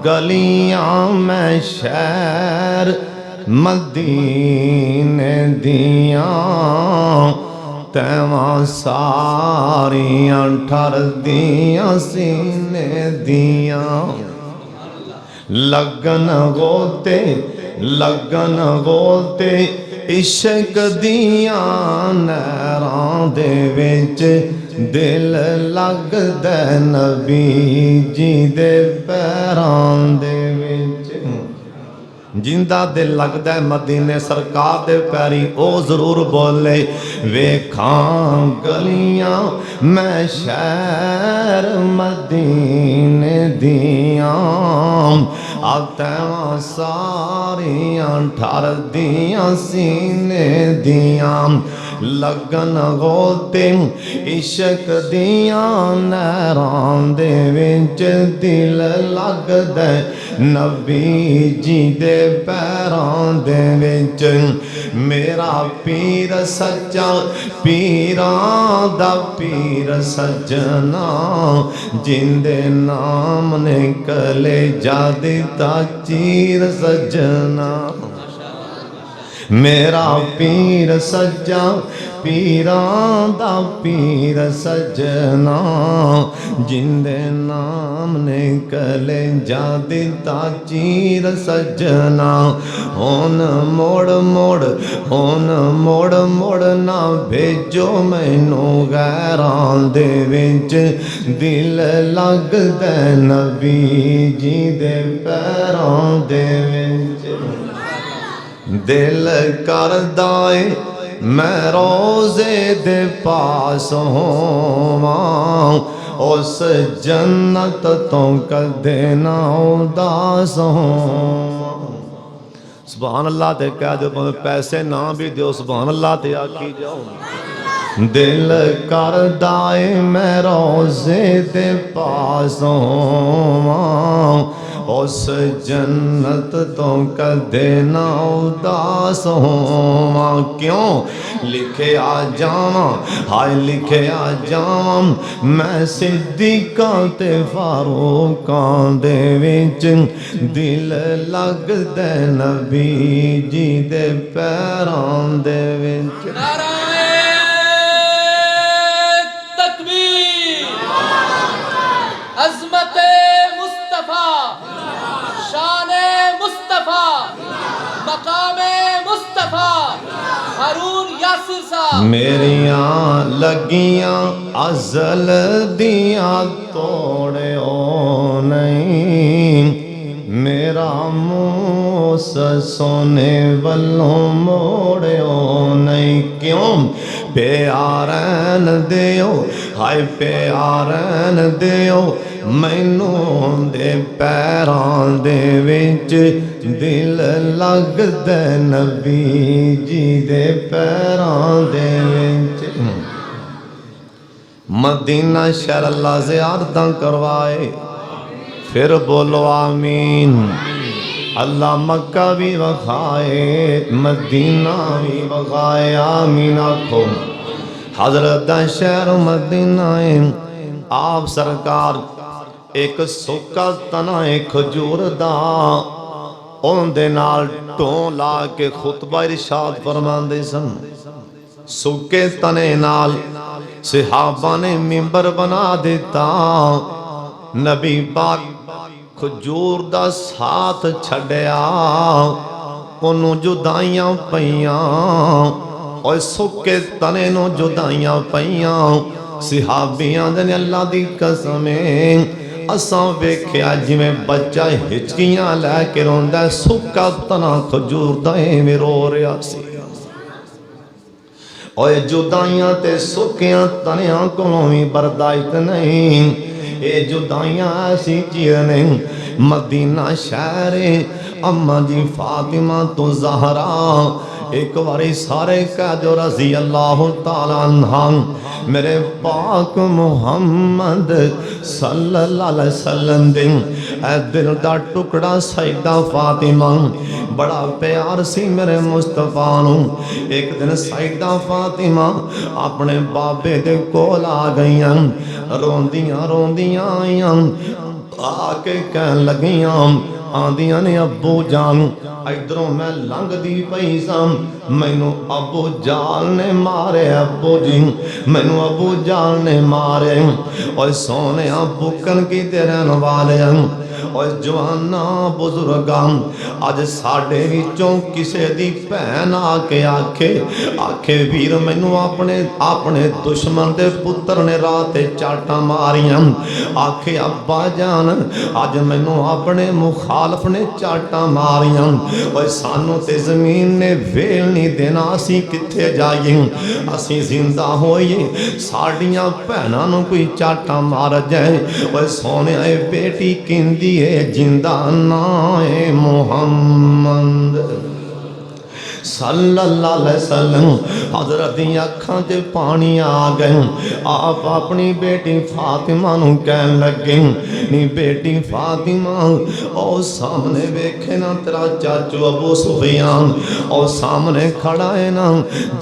गलियां में शहर मदीने दियां तैवां सारियां ठर दियां सीने दियां लगन गोते इश्क दियां नहरां दे विच दिल लगदा नबी जी दे पैरां दे विच जिंदा दिल लगदा मदीने सरकार दे पैरी ओ जरूर बोले वेखां गलियां मैं शहर मदीने दियां तैवां सारियां ठर दियां सीने दियां लगन गोते इश्क दियां नहरां दे विच दिल लगदा नबी जी दे पैरां दे विच मेरा पीर सच्चा पीरां दा पीर सजना जिंदे नाम ने कलेजा दिता चीर सजना मेरा पीर सज्जा पीरां दा पीर सजना जिंदे नाम ने कलेजा दिता चीर सजना हुन मोड़ मोड़ ना भेजो मैनू गैरां दे विच दिल लगदा नबी जी दे पैरां दे विच दिल करदा है मैं रोज़े दे पास होवां उस जन्नत तो कदे ना उदास होवां सुभान अल्लाह ते कह दो पैसे ना भी दो सुभान अल्लाह ते आखी जाओ दिल करदा है मैं रोज़े दे पास होवां उस जन्नत तो कदे ना उदास होवा। क्यों लिखे आ जावा, हाय लिखे आ जावा मैं सिद्दीकां ते फारूकां दे विच। दिल लगदा नबी जी दे पैरां दे विच। नाराए तकबीर, अज़मते मुस्तफा, शाने मुस्तफा, मकामे मुस्तफा, हारून यासिर साहब। मेरियां लगियां अज़ल दियां तोड़ियो नहीं, मेरा मुँह सोने वल्लों मोड़ियो नहीं। क्यों प्यारन दियो, हाय प्यारन दियो मैनू दे पैरां दे विच। दिल लगदा नबी जी दे पैरां दे विच। मदीना शहर अल्लाह ज़ियारतां करवाए, फिर बोलो आमीन। अल्लाह मक्का भी वखाए, मदीना भी वखाए, आमीन आखो। हजरत दा शहर मदीना है। आप सरकार एक सुक्का तना है खजूर दा, उनदे नाल ढों ला के खुतबा इरशाद फरमांदे सन। सुक्के तने नाल सहाबा ने मिंबर बना दिता। नबी पाक खजूर दा साथ छड़िया, ओनू जुदाइयां पईयां, और सुक्के तने नू जुदाइयां पईयां। सहाबियां दे अल्लाह दी कसम असां वेख्या जिवें बच्चा हिचकियां लैके रोंदा, सुक्का तना खजूर दा एवें रो रहा सी। और जुदाइयां ते सुक्कियां तनियां कोलों भी बर्दाश्त नहीं। ये जुदाइयां ऐसी चीज नहीं। मदीना शहर अम्मा जी फातिमा तो ज़हरा एक बारी सारे कह दो रज़ी अल्लाह तआला अन्हा। मेरे पाक मुहम्मद सल्लल्लाहु अलैहि वसल्लम दे ऐ दिल दा टुकड़ा सईदा फातिमा बड़ा प्यार सी मेरे मुस्तफा नू। एक दिन सईदा फातिमा अपने बाबे दे कोल आ गईयां, रोंदियां रोंदियां आईयां, आके कह लगियां आंदियां ने अबू जान इधरों मैं लंघदी पई सां, मैनू अबू जाल ने मारे, अबू जी मैनू अबू जाल ने मारे। और सोने बुकन की रहन वाले और जवाना बुजुर्गां अज साडे विचों किसे दी भैन आके आखे आखे वीर मैनू अपने अपने दुश्मन दे पुत्र ने रात चाटा मारियां। आखे अब्बा जान अज मैनू अपने मुखालफ ने चाटा मारियां। और सानू ते जमीन ने वेल नहीं देना, असी किथे जाइए, असी जिंदा होइए, साडियां भैनां नू कोई चाटा मार जाए। और सोने बेटी किंदी जिंदा ना है मुहम्मद सल्लल्लाहु अलैहि वसल्लम। हजरत दी अखां ते पानी आ गए। आप अपनी बेटी फातिमा नू कहन लगे, नी बेटी फातिमा ओ सामने वेखे ना तेरा चाचू अबू सुफियान, ओ सामने खड़ा है ना,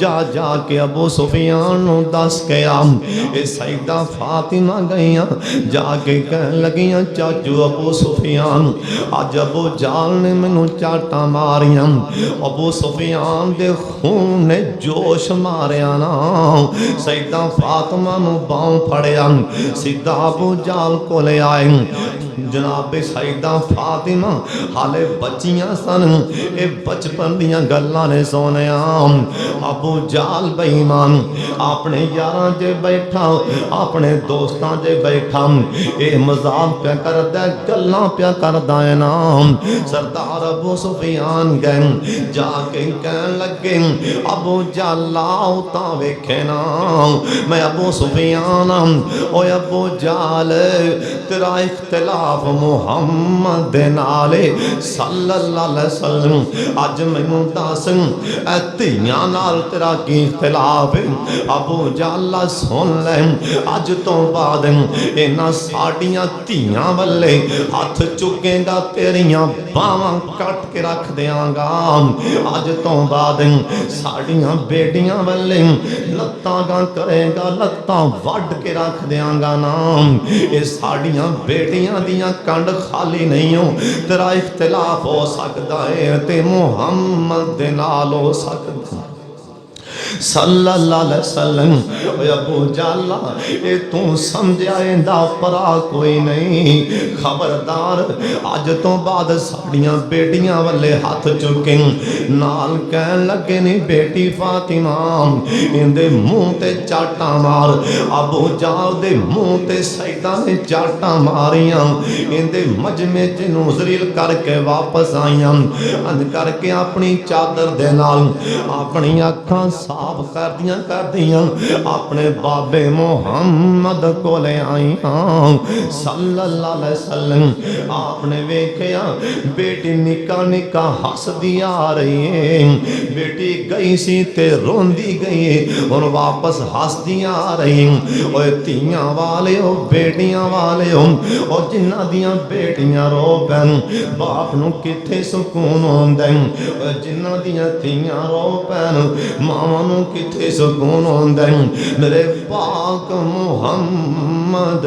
जा जा के अबू सुफियान नू दस के आ। ए सईदा फातिमा गईयां जाके कहन लगियां चाचू अबू सुफियान अज अबू जाल ने मैनू चाटा मारियां। अबू सुफियान दे खून ने जोश मारिया ना। सईदा फातिमा नू बाहों फड़िया, सीधा अबू जाल कोले आए। जनाबे सईदा फातिमा हाले बच्चियां सन, ये बचपन दियां गल्लां ने सोने। अबू जाल बेईमान अपने यारां च बैठा, अपने दोस्तां च बैठा, ये मजाक प्या करदा, गल्लां प्या करदा है ना। सरदार अबू सुफियान गए जाके कहन लगे अबू जाला उता वेखे ना, मैं अबू सुफियान ओ अबू जाल तेरा इख्तिलाफ इख्तिलाफ मुहम्मद दे नाले सल्लल्लाहु अलैहि वसल्लम। अज मैनू दस ए धियां नाल तेरा की इख्तिलाफ है? अबू जहल सुन ले, अज तो बाद इन्हां साडियां धियां वल्ले हथ चुकेगा तेरियां बावां कट के रख देंगा। अज तो बाद साडियां बेटियां वल्ले लत्तां करेगा, लत्तां वड के रख देंगा ना। ये साडियां बेटियां दियां कंड खाली नहीं हो, तेरा इख्तिलाफ हो सकता है ते मुहम्मद दे नाल हो सकता सल्लल्लाहु अलैहि वसल्लम। अबू जहल ये तू समझा इंदा परा कोई नहीं, खबरदार अज तो बाद साड़ियां बेटियां वाले हाथ चुके नाल कहन लगे नी बेटी फातिमा इंदे मुंह ते चाटा मार। अबू जहल दे मुंह ते सैयदा ने चाटा मारियां, इंदे मजमे च नुज़रील करके वापस आईयां, अंज करके अपनी चादर दे नाल अपनी अखां साफ कर दियां अपने बाबे मुहम्मद को ले आई सल्लल्लाहु अलैहि वसल्लम। आपने वेख्या बेटी निका निका हसदी आ रही है, बेटी गई सी ते रोंदी गई है और वापस हसदी आ रही। और धीयां वाले हो बेटियां वाले हो और जिन्हां दियां बेटियां रो पैन बाप नूं किथे सुकून होंदा है, जिन्हां दियां धीयां रो पैन मावां नूं किथे सुकून होंदा है। मेरे पाक मुहम्मद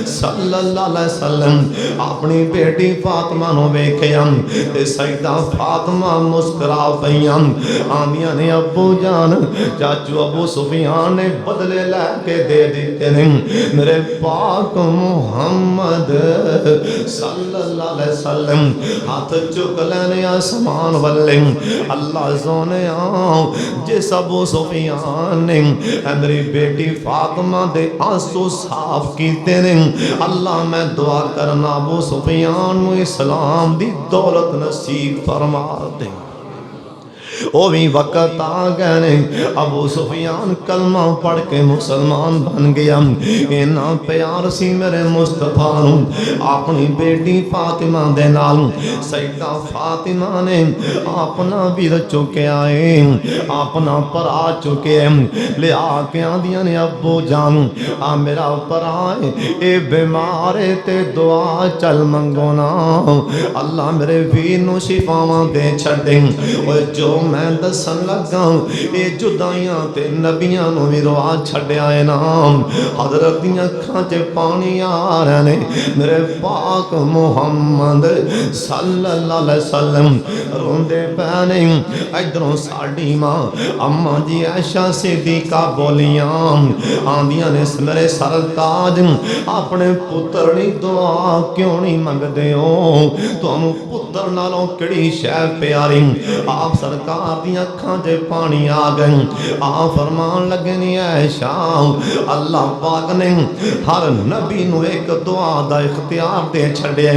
सल्लल्लाहु अलैहि वसल्लम अपनी बेटी फातिमा नूं वेख्या ते सैयदा फातिमा मुस्कुरा पईयां, आंदियां ने अब्बू जान चाचू अबू सुफियान ने बदले लैके दे दिते ने। मेरे पाक मुहम्मद सल्लल्लाहु अलैहि वसल्लम हाथ चुक लेने आसमान वल्ले। अल्लाह सोने जिस अबू सुफियान ने मेरी बेटी फातिमा दे आंसू साफ कीते ने, अल्लाह मैं दुआ करना अबू सुफियान नूं इस्लाम दी दौलत नसीब फरमा दे। वो भी वक़्त आ गए अबू सुफियान कलमा पढ़ के मुसलमान बन गया। इन्ना प्यार सी मेरे मुस्तफा नूं अपनी बेटी फातिमा दे नाल। सैयदा फातिमा ने अपना वीर चुकिया है, अपना भरा चुके लिया के आंदियां ने अब्बू जान आ मेरा भरा ए बीमार है ते दुआ चल मंगो ना, अल्लाह मेरे वीर नूं शिफावां दे छड्डे। जो मैं दसन लगा ये जुदाइयां ते नबियां नूं भी रवा छड्डिया है ना। हज़रत दी अखां च पानी आ रहे ने। मेरे पाक मुहम्मद सल्लल्लाहु अलैहि वसल्लम रोंदे पै ने। इधरों साडी मां अम्मा जी आयशा सिद्दीका बोलियां आंदियां ने मेरे सरताज अपने पुत्र दी दुआ क्यों नहीं मंगदे हो? तुहानू पुत्र नालों किहड़ी शै प्यारी? आप सरकार दी अखां च पानी आ गए। आ फरमान लगे नी ऐशा अल्लाह पाक ने हर नबी नूं एक दुआ दा इख्तियार दे छड्डिया,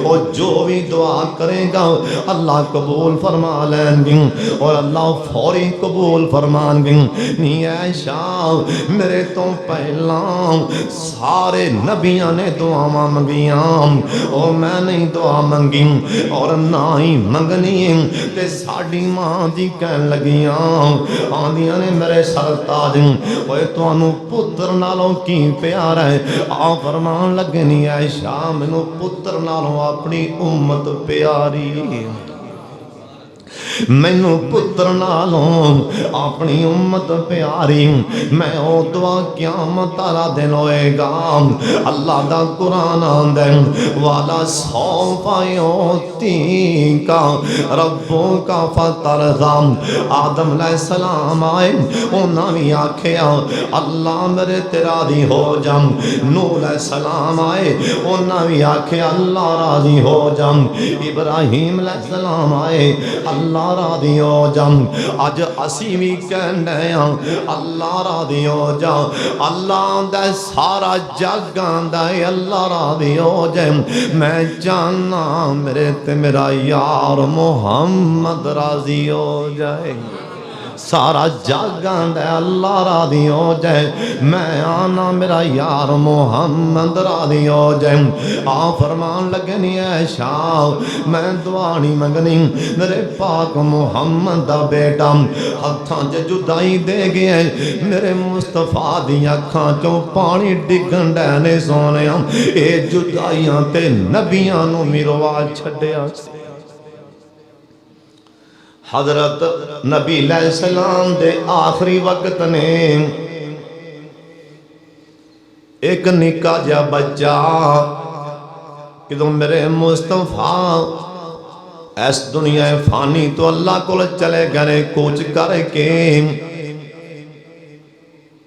और जो भी दुआ करेगा अल्लाह कबूल फरमा लैंगे और अल्लाह फौरी कबूल फरमाएंगे। नी ऐशा मेरे तो पहला सारे नबियां ने दुआवां मंगियां और मैं नहीं दुआ मंगी और ना ही मंगनी ते साडी मां जी कहन लगियां आंदियां ने मेरे सरताज ओए तुहानू पुत्र नालों की प्यार है? आ फरमान लगे नी ऐशा मैनू पुत्र नालों अपनी उम्मत प्यारी, मैनू पुत्र नालों अपनी उम्मत प्यारी। मैं ओ दुआ क़यामत वाला दिन होएगा। अल्लाह दा कुरान आंदा वाला सौफा युतीका रब्बुका फतरज़ा। आदम अलैहिस्सलाम आए उन्हां भी आखिया अल्लाह मेरे ते राज़ी हो जा। नूह अलैहिस्सलाम आए उन्हां भी आखिया अल्लाह राज़ी हो जा। इब्राहीम अलैहिस्सलाम आए अल्लाह राज़ी हो जा। अज असी भी कहने अल्लाह राज़ी हो जा। अल्लाह दा सारा जग आंदा है अल्लाह राज़ी हो जाए। मैं जानना मेरे ते मेरा यार मुहम्मद राज़ी हो जाए सारा जग आंदा अल्लाह राजी हो जाए, मैं आना मेरा यार मोहम्मद राजी हो जाए। आ फरमान लगे नहीं है शाह मैं दुआ नहीं मंगनी, मेरे पाक मुहम्मद दा बेटा हत्थां च जुदाई दे गया, मेरे मुस्तफा दी अखां चों पानी डिगन डै ने सोने, ये जुदाइयां ते नबियां नूं मिरवा छड्डिया। हजरत नबी अलैहिस्सलाम दे आखिरी वक्त ने एक निक्का जिहा बच्चा किदों मेरे मुस्तफा इस दुनिया फानी तो अल्लाह को चले गए कूच करके,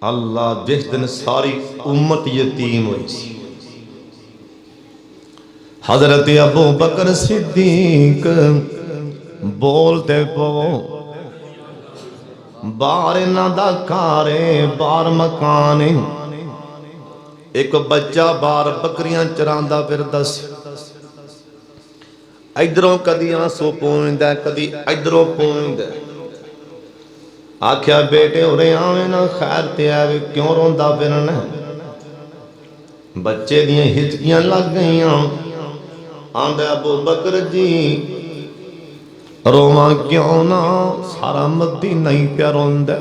अल्लाह जिस दिन सारी उम्मत यतीम हुई सी, हजरत अबू बकर सिद्दीक बोलते पो बाहर इन्हां दा घर बाहर मकान, एक बच्चा बाहर बकरियां चरांदा फिरदा सी, इधरों कदी आंसू पौंदा कदी इधरों पौंदा। आख्या बेटे उरे आवे ना खैर ते आवे, क्यों रोंदा फिरना? बच्चे दियां हिचकियां लग गईयां। आंदा अबू बकर जी रोवां क्यों ना, सारा मदीना ही प्या रोंदा।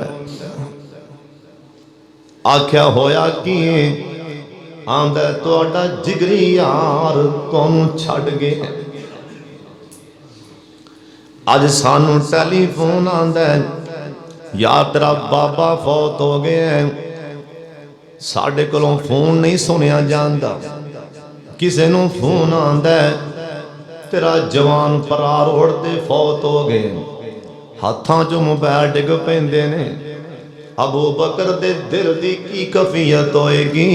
आख्या होया कि आंदा तुहाडा जिगरी यार तुहानू छड्ड गया। अज सानू टेलीफोन आंदा यार तेरा बाबा फौत हो गया, साडे कोलों फोन नहीं सुनिया जांदा। किसे नू फोन आंदा तेरा जवान भरा रोड ते फौत हो गए, हाथां चों मोबाइल डिग पैंदे ने। अबू बकर दे दिल दी की कफियत होएगी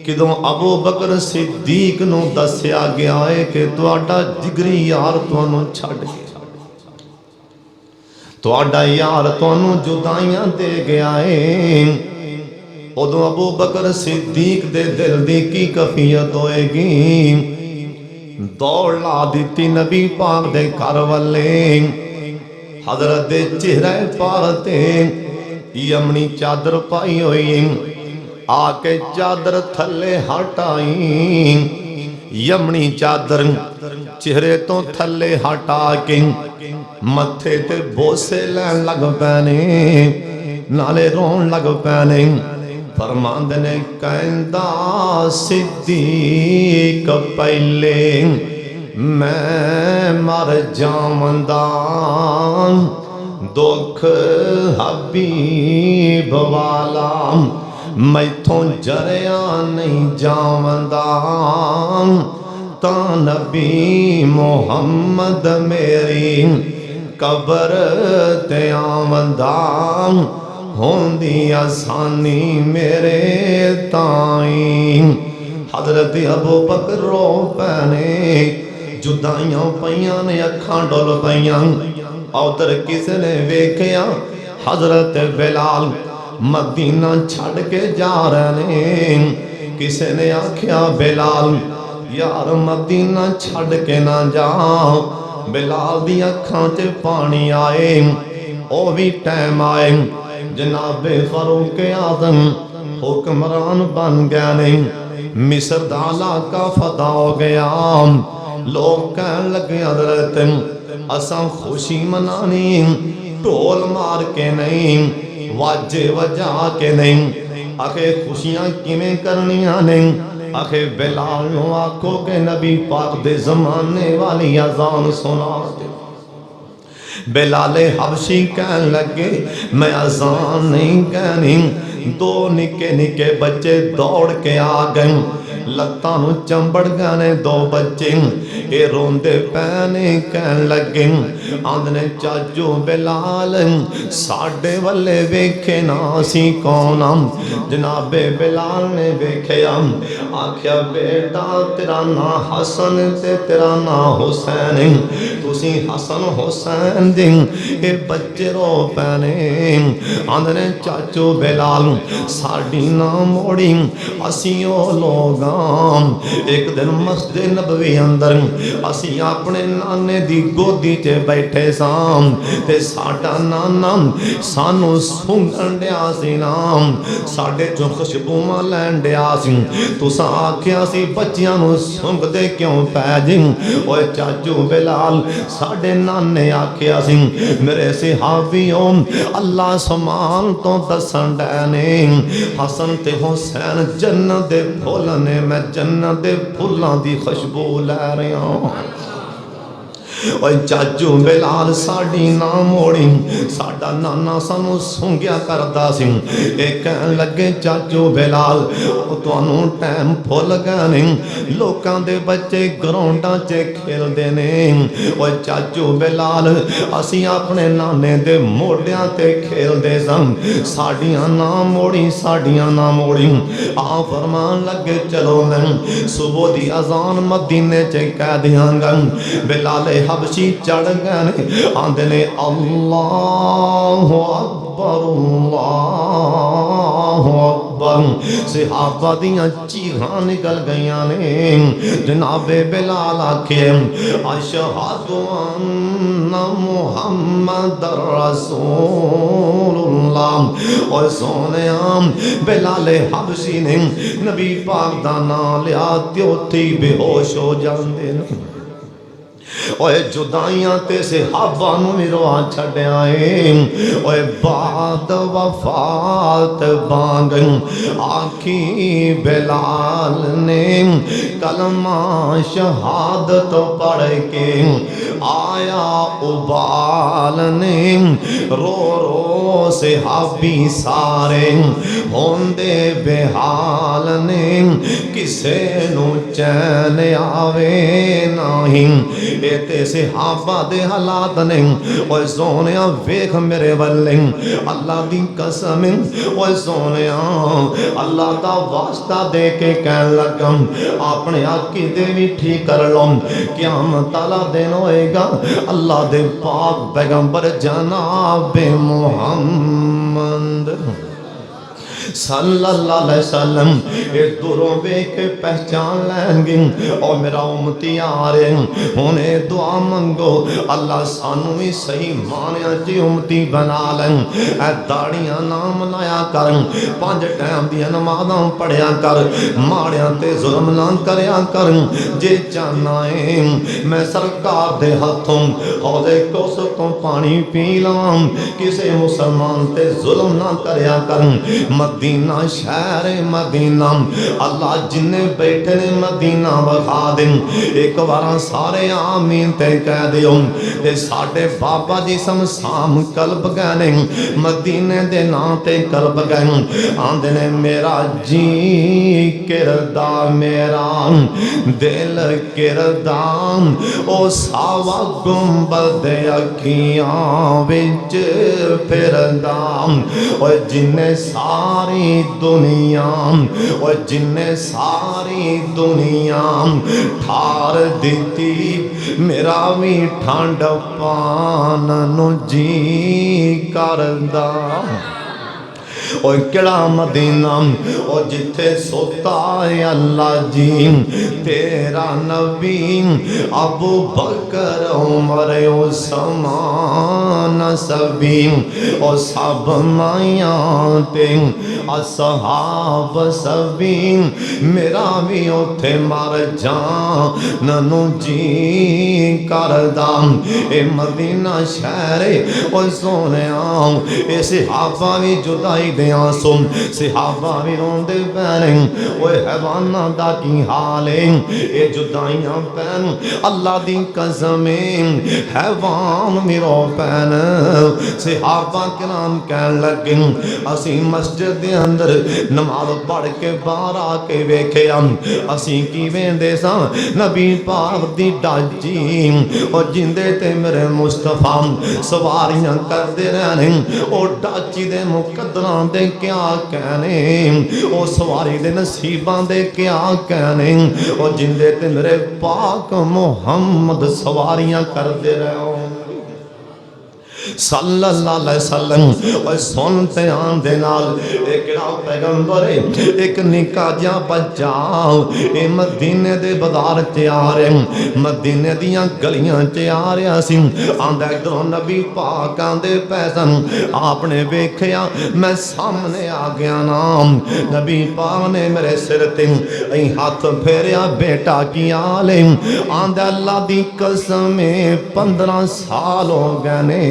किदों अबू बकर सिद्दीक नूं दस्सिया गया है कि तुहाडा जिगरी यार तुहानू छड्ड गया, तुहाडा यार तुहानू जुदाइयां दे गया है। उदों अबू बकर सिद्दीक दे दिल दी की कफियत होएगी। दौड़ ला दी नबी पाक दे घर वाले, हजरत दे चेहरे पार ते यमनी चादर पाई हुई, आके चादर थले हटाई। यमनी चादर चेहरे तो थले हटा के मथे ते बोसे लैन लग पैने, नाले रोन लग पैने। फरमांद ने कहंदा सिद्दीक पहले मैं मर जावंदा, दुख हबीब वाला मैथों जरिया नहीं जावंदा, ता नबी मुहम्मद मेरी कबर ते आवंदा, होंदी आसानी मेरे ताई। हजरत अबू बकर रो पैने, जुदाइयां पईयां ने अखां डुल पईयां। उधर किसी ने वेख्या हजरत बिलाल मदीना छड़ के जा रहे ने। किसी ने आख्या बिलाल यार मदीना छड़ के ना जा। बिलाल दी अखां च पानी आए, ओ भी टाइम आए जनाबे फारूक आजम हुक्मरान बन गया नहीं, मिस्र दा इलाका फदा हो गया। लोग कहन लगे हजरत असां खुशी मनानी ढोल मार के नहीं, वाजे वजा के नहीं। आखे खुशियां किवें करनियां नहीं? आखे बिलाल नूं आखो के नबी पाक दे जमाने वाली अजान सुना दे। बिलाले हबशी कहन लगे मैं अजान नहीं कहनी। दो निके निके बच्चे दौड़ के आ गए, लत्तां नूं चंबड़ गए दो बच्चे। ये रोंदे पैने कहन लगे आंदने चाचू बिलाल साडे वल्ले वेखे ना असी कौन हम। जनाबे बिलाल ने वेख्या, आख्या बेटा तेरा ना हसन ते तेरा ना हुसैन, तुसी हसन हुसैन दी। ये बच्चे रो पैने आंदने चाचू बिलाल साडी ना मोड़ी, असी ओ लोग एक दिन मस्जिद नबवी अंदर असी अपने नाने दी गोदी च बैठे सां ते साडा नाना सानू सूंघण दिया सी ना, साडे चों खुशबूआं लैण दिया सी। तुसां आखिया सी बच्चियां नू सूंघदे क्यों पै जी? ओए चाचू बिलाल, साडे नाने आखिया सी मेरे सहाबियों अल्लाह समान तो दसन डे ने हसन ते हुसैन जन्नत दे फुल ने, मैं जन्नत दे फुल्लां दी खुशबू लै रहा। ओए चाचू बिलाल साड़ी ना मोड़ी, साडा नाना सानू सूंघिया करदा सी। ए कहन लगे चाचू बिलाल तुहानू टाइम भुल गए ने, लोकां दे बच्चे ग्राउंडां च खेलदे ने। ओए चाचू बिलाल असी अपने नाने दे मोढियां ते खेलदे सन, साड़ियां ना मोड़ी, साड़ियां ना मोड़ी। आ फरमान लगे चलो मैं सुबह दी अजान मदीने च कह दियांगा। बिलाल हबशी चढ़ गए, आंदे ने अल्लाहु अकबर अल्लाहु अकबर। सहाबा दियां चीखां निकल गईयां ने। जनाबे बिलाल आखे अशहदु अन्ना मुहम्मदर रसूलुल्लाह। और सोनिया बिलाल हबशी ने नबी पाक दा नाम लिया ते उत्थे बेहोश हो जांदे ने। ओए जुदाइयां ते सहाबा नू भी रोआ छड्या है। ओए बाद वफात बांग आखी बिलाल ने कलमा शहादत पढ़ के आया उबाल ने। रो रो सहाबी सारे होंदे बेहाल ने, किसे नू चैन आवे नहीं। ते सहाबा दे हालात ने। ओए सोनिया वेख मेरे वल्ले अल्लाह दी कसम, ओए सोनिया अल्लाह दा वास्ता दे के कहन लगा अपने अकीदे भी ठीक कर लो। क़यामत वाला दिन होएगा अल्लाह दे पाक पैगंबर जनाब मुहम्मद सल्लल्लाहु अलैहि वसल्लम ये दूरों वेख के पहचान लेंगे और मेरा उम्मती आ रहे हुणे दुआ मंगो अल्लाह सानू भी सही मानिया जी उम्मती बना लें। ए दाड़ियां ना मनाया कर, 5 टाइम दी नमाज़ां पढ़िया कर, माड़ियां ते जुल्म ना करया कर। जे चाहना है मैं सरकार दे हाथों हौले कोस तो पानी पी लवां, किसे मुसलमान ते जुल्म ना करया कर। मदीना शहर मदीना अल्लाह जिन्ने बैठे ने मदीना वखा दे। एक बार सारे आमीन ते कह दियो। ते साडे बाबा जी समसाम कल्ब गए ने, मदीने दे नाम ते कल्ब गए। आंदे ने मेरा जी किरदा मेरा दिल किरदा ओ सावा गुंबद अखियां विच फिरदा। और जिन्ने सारी दुनिया और जिन्ने सारी दुनिया ठार दिती मेरा भी ठंड पान नू जी करदा। और केड़ा मदीना और जिथे सोता है अल्लाह जी तेरा नबी अबू बकर उमर उस्मान सभी और सब माया ते असहाब सभी मेरा भी उथे मर जान नू जी करदा। ए मदीना शहर और सोने ए सहाबा भी जुदाई दे आंसू सहाबा भी रोंदे पैने। ओए हैवाना दा की हाल है ये जुदाइयां पैन अल्लाह दी कसम हैवान भी रो पैन। सहाबा किराम कहन लगे असी मस्जिद दे अंदर नमाज पढ़ के बाहर आके वेखिया असी की वेंदे सां नबी पाक दी डाजी और जिंदे ते मेरे मुस्तफा सवारियां करदे रहने। ओ डाची दे मुकद्दरां दे क्या कहने, ओ सवारी दे नसीबां दे क्या कहने। ओ जिंदे ते मेरे पाक मुहम्मद सवारियां करदे रहो। सल्लल्लाहु अलैहि वसल्लम। और सुन ध्यान दे नाल ए किहड़ा पैगंबर है, एक निक्का जिहा बच्चा ए मदीने दे बाजार च आ रहा, मदीने दियां गलियां च आ रहा सी। आंदा इधरों नबी पाक आंदे पैसन, आपने वेख्या मैं सामने आ गया ना, नबी पाक ने मेरे सिर ते हाथ फेरिया, बेटा की हाल है? आंदा अल्लाह दी कसम 15 साल हो गए ने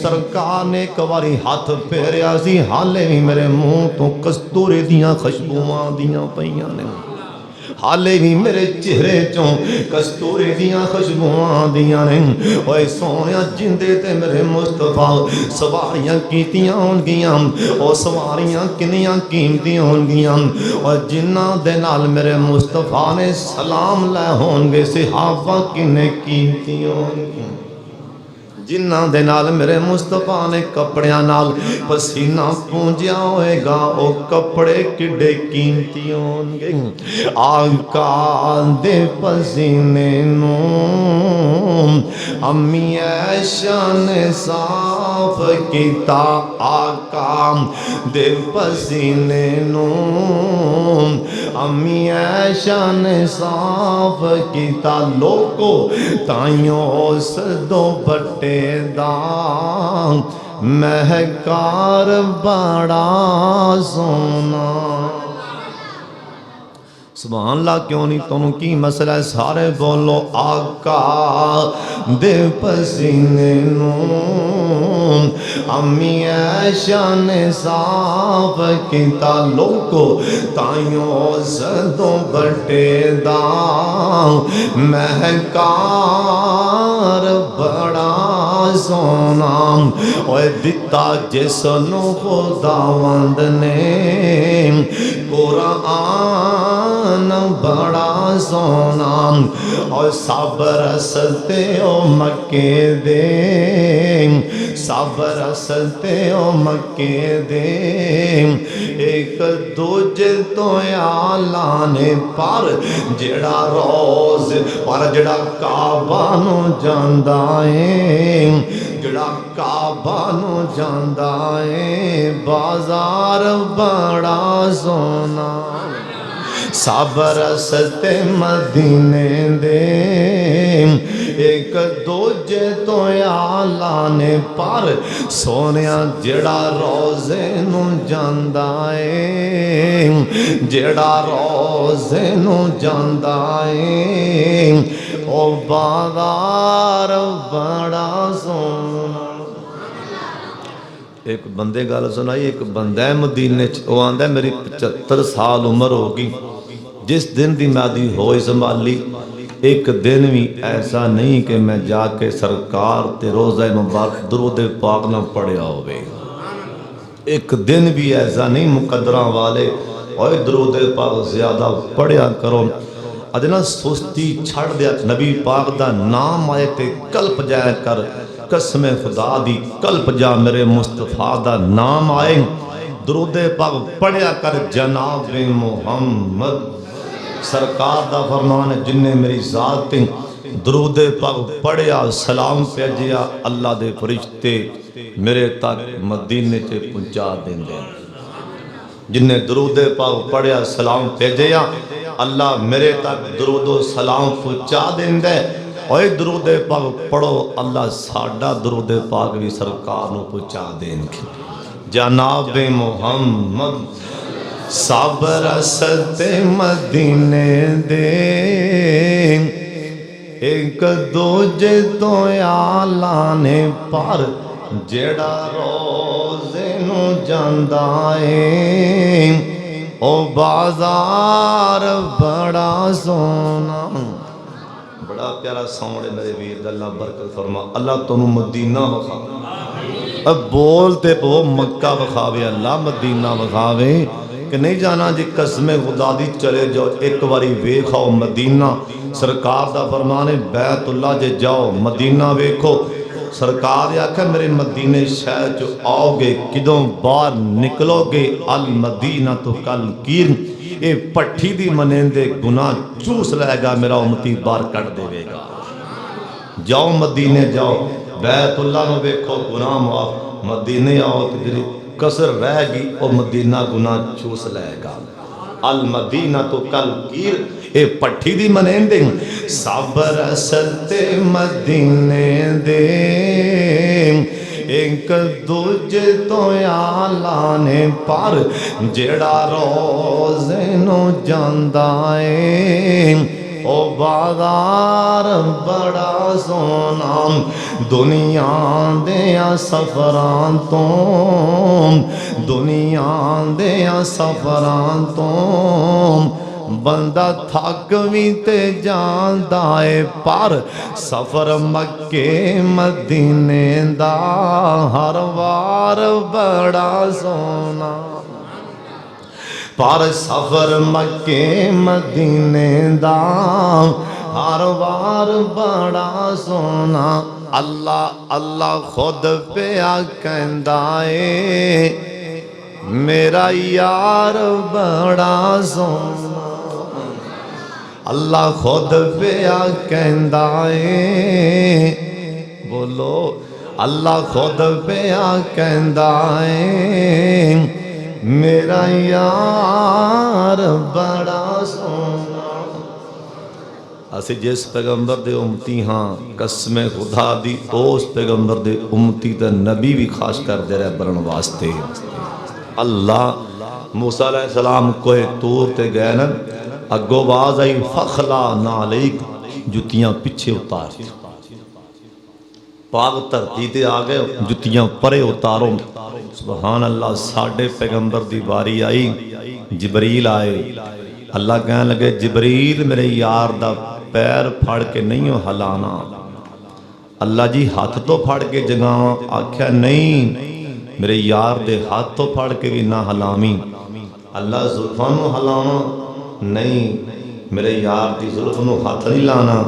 सरकार ने एक बारी हाथ फेरिया सी, हाले भी मेरे मुंह तो कस्तूरे दियां खुशबुआं दियां पईयां ने, हाले भी मेरे चेहरे चों कस्तूरे दियां खुशबुआं दियां ने। ओए सोनिया जिंदे ते मेरे मुस्तफा सवारियां कीतियां होणगियां, ओ सवारियां किन्नियां कीमती होणगियां, और जिन्हां दे नाल मेरे मुस्तफा ने सलाम लै होणगे सहाबा किन्ने कीमती होणगियां, जिन्हां दे नाल मेरे मुस्तफा ने कपड़ियां नाल पसीना पूंजिया होएगा, ओ कपड़े किड्डे कीमती होणगे। आका दे पसीने नूं अम्मी ऐशा ने साफ कीता, आका दे पसीने नूं अम्मी ऐशा ने साफ कीता। लोको ताइयों उस दो बट्टे महकार बड़ा सोना। सुभान अल्लाह, क्यों नहीं, तुम की मसला है? सारे बोलो आका दे पसीने नूं अम्मी ऐशा ने साफ कीता, लोको ताइयों सदों बटे दा महकार बड़ा सोना। ओए दिता जिसनू खुदावंद ने कुरान बड़ा सोना, और सब रसते ओ मक्के दे, सब रसते ओ मक्के दे, एक दूजे तो आला ने पर जेड़ा रोज पर जेड़ा काबा नू जांदा है, जेड़ा काबा नू जांदा है, बाजार बड़ा सोना। सब रसते मदीने दे, एक दूजे तो आला ने पर सोनिया जेड़ा रोजे नू जांदा है, जेड़ा रोजे नू जांदा है, ओ बाजार बड़ा सोना। एक बंदे गल सुनाई, एक बंदा है मदीने च, वो आंदा मेरी 75 साल उम्र होगी, जिस दिन की मैं होई संभाली एक दिन भी ऐसा नहीं कि मैं जाके सरकार ते रोज़ा मुबारक दुरूद पाक ना पढ़िया होवे, एक दिन भी ऐसा नहीं। मुकद्दरा वाले और दुरूद पाक ज़्यादा पढ़िया करो, अज ना सुस्ती छड़ दिया, नबी पाक दा नाम आए ते कल्प जाया कर, कसम खुदा दी कल्प जा, मेरे मुस्तफा दा नाम आए दुरूद पाक पढ़िया कर। जनाब मुहम्मद सरकार दा फरमान है, जिन्हें मेरी जात ते दुरूद पाक पढ़िया सलाम भेजिया, अल्लाह दे फरिश्ते मेरे तक मदीने च पहुंचा देंदे। जिन्हें दुरूद पाक पढ़िया सलाम भेजिया, अल्लाह मेरे तक दुरूदो सलाम पहुंचा देंदे। और दुरूद पाक पढ़ो, अल्लाह साडा दुरूद पाक भी सरकार नू पहुंचा देंगे। जनाब मुहम्मद सब रसते मदीने दे, एक दूजे तो आला ने पर जेड़ा रोज़े नू जांदा है, ओ बाजार बड़ा सोना। बड़ा प्यारा सौंड मेरे वीर, अल्लाह बरकत फरमा, अल्लाह तुहानू मदीना विखा। अब बोलते पो मक्का विखावे, अल्लाह मदीना विखावे कि नहीं जाना जी, कसमे खुदा दी चले जाओ, एक बारी वेखाओ मदीना। सरकार दा फरमान है बैतुल्ला जे जाओ मदीना वेखो, सरकार आखे मेरे मदीने शहर चो आओगे, किदों बाहर निकलोगे अल मदीना तो कल कीर, ये पट्ठी दी मनेंदे गुनाह चूस लेगा, मेरा उम्मती बाहर कट देगा। जाओ मदीने जाओ, बैतुल्ला में देखो गुनाह माफ, मदीने आओ तो जी कसर रह गई और मदीना गुनाह चूस लेगा। अल मदीना तो कल कीर ए पट्ठी दी मनेंदे सबर असल ते मदीने दे एक दूजे तो आला ने पर जेड़ा रोज़े नो जांदा है ओ बाजार बड़ा सोना दुनिया दिया सफरां तो, दुनिया दिया सफरां तो बंदा थक भी ते जांदा है पर सफर मक्के मदीने दा हर वार बड़ा सोना, पर सफर मक्के मदीने दा हर वार बड़ा सोना। अल्लाह अल्लाह खुद पिया कहंदा है मेरा यार बड़ा सोना, अल्लाह खुद पिया कहंदा है, बोलो अल्लाह खुद पिया कहंदा है मेरा यार बड़ा सोना। असी जिस पैगंबर दे उम्मती हाँ कसम खुदा दी उस पैगंबर दे उम्मती ते नबी भी खास कर दे रहे बनने वास्ते। अल्लाह मूसा अलैहिस्सलाम कोई तूर ते गए न, अगो आवाज आई फखला नालेक, जुतियां पीछे उतार, पाग धरती ते आ गए, जुतियां परे उतारो। सुभान अल्लाह। साढ़े पैगंबर दी बारी आई, जिबरील आए, अल्लाह कहने लगे जिबरील मेरे यार दा पैर फड़ के नहीं हो हलाना। अल्लाह जी हाथ तो फड़ के जगावा, आख्या नहीं मेरे यार दे हाथ तो फड़ के भी ना हलावी। अल्लाह जुल्फां नूं हलावा, नहीं मेरे यार दी जुल्फ नूं हाथ नहीं लाना।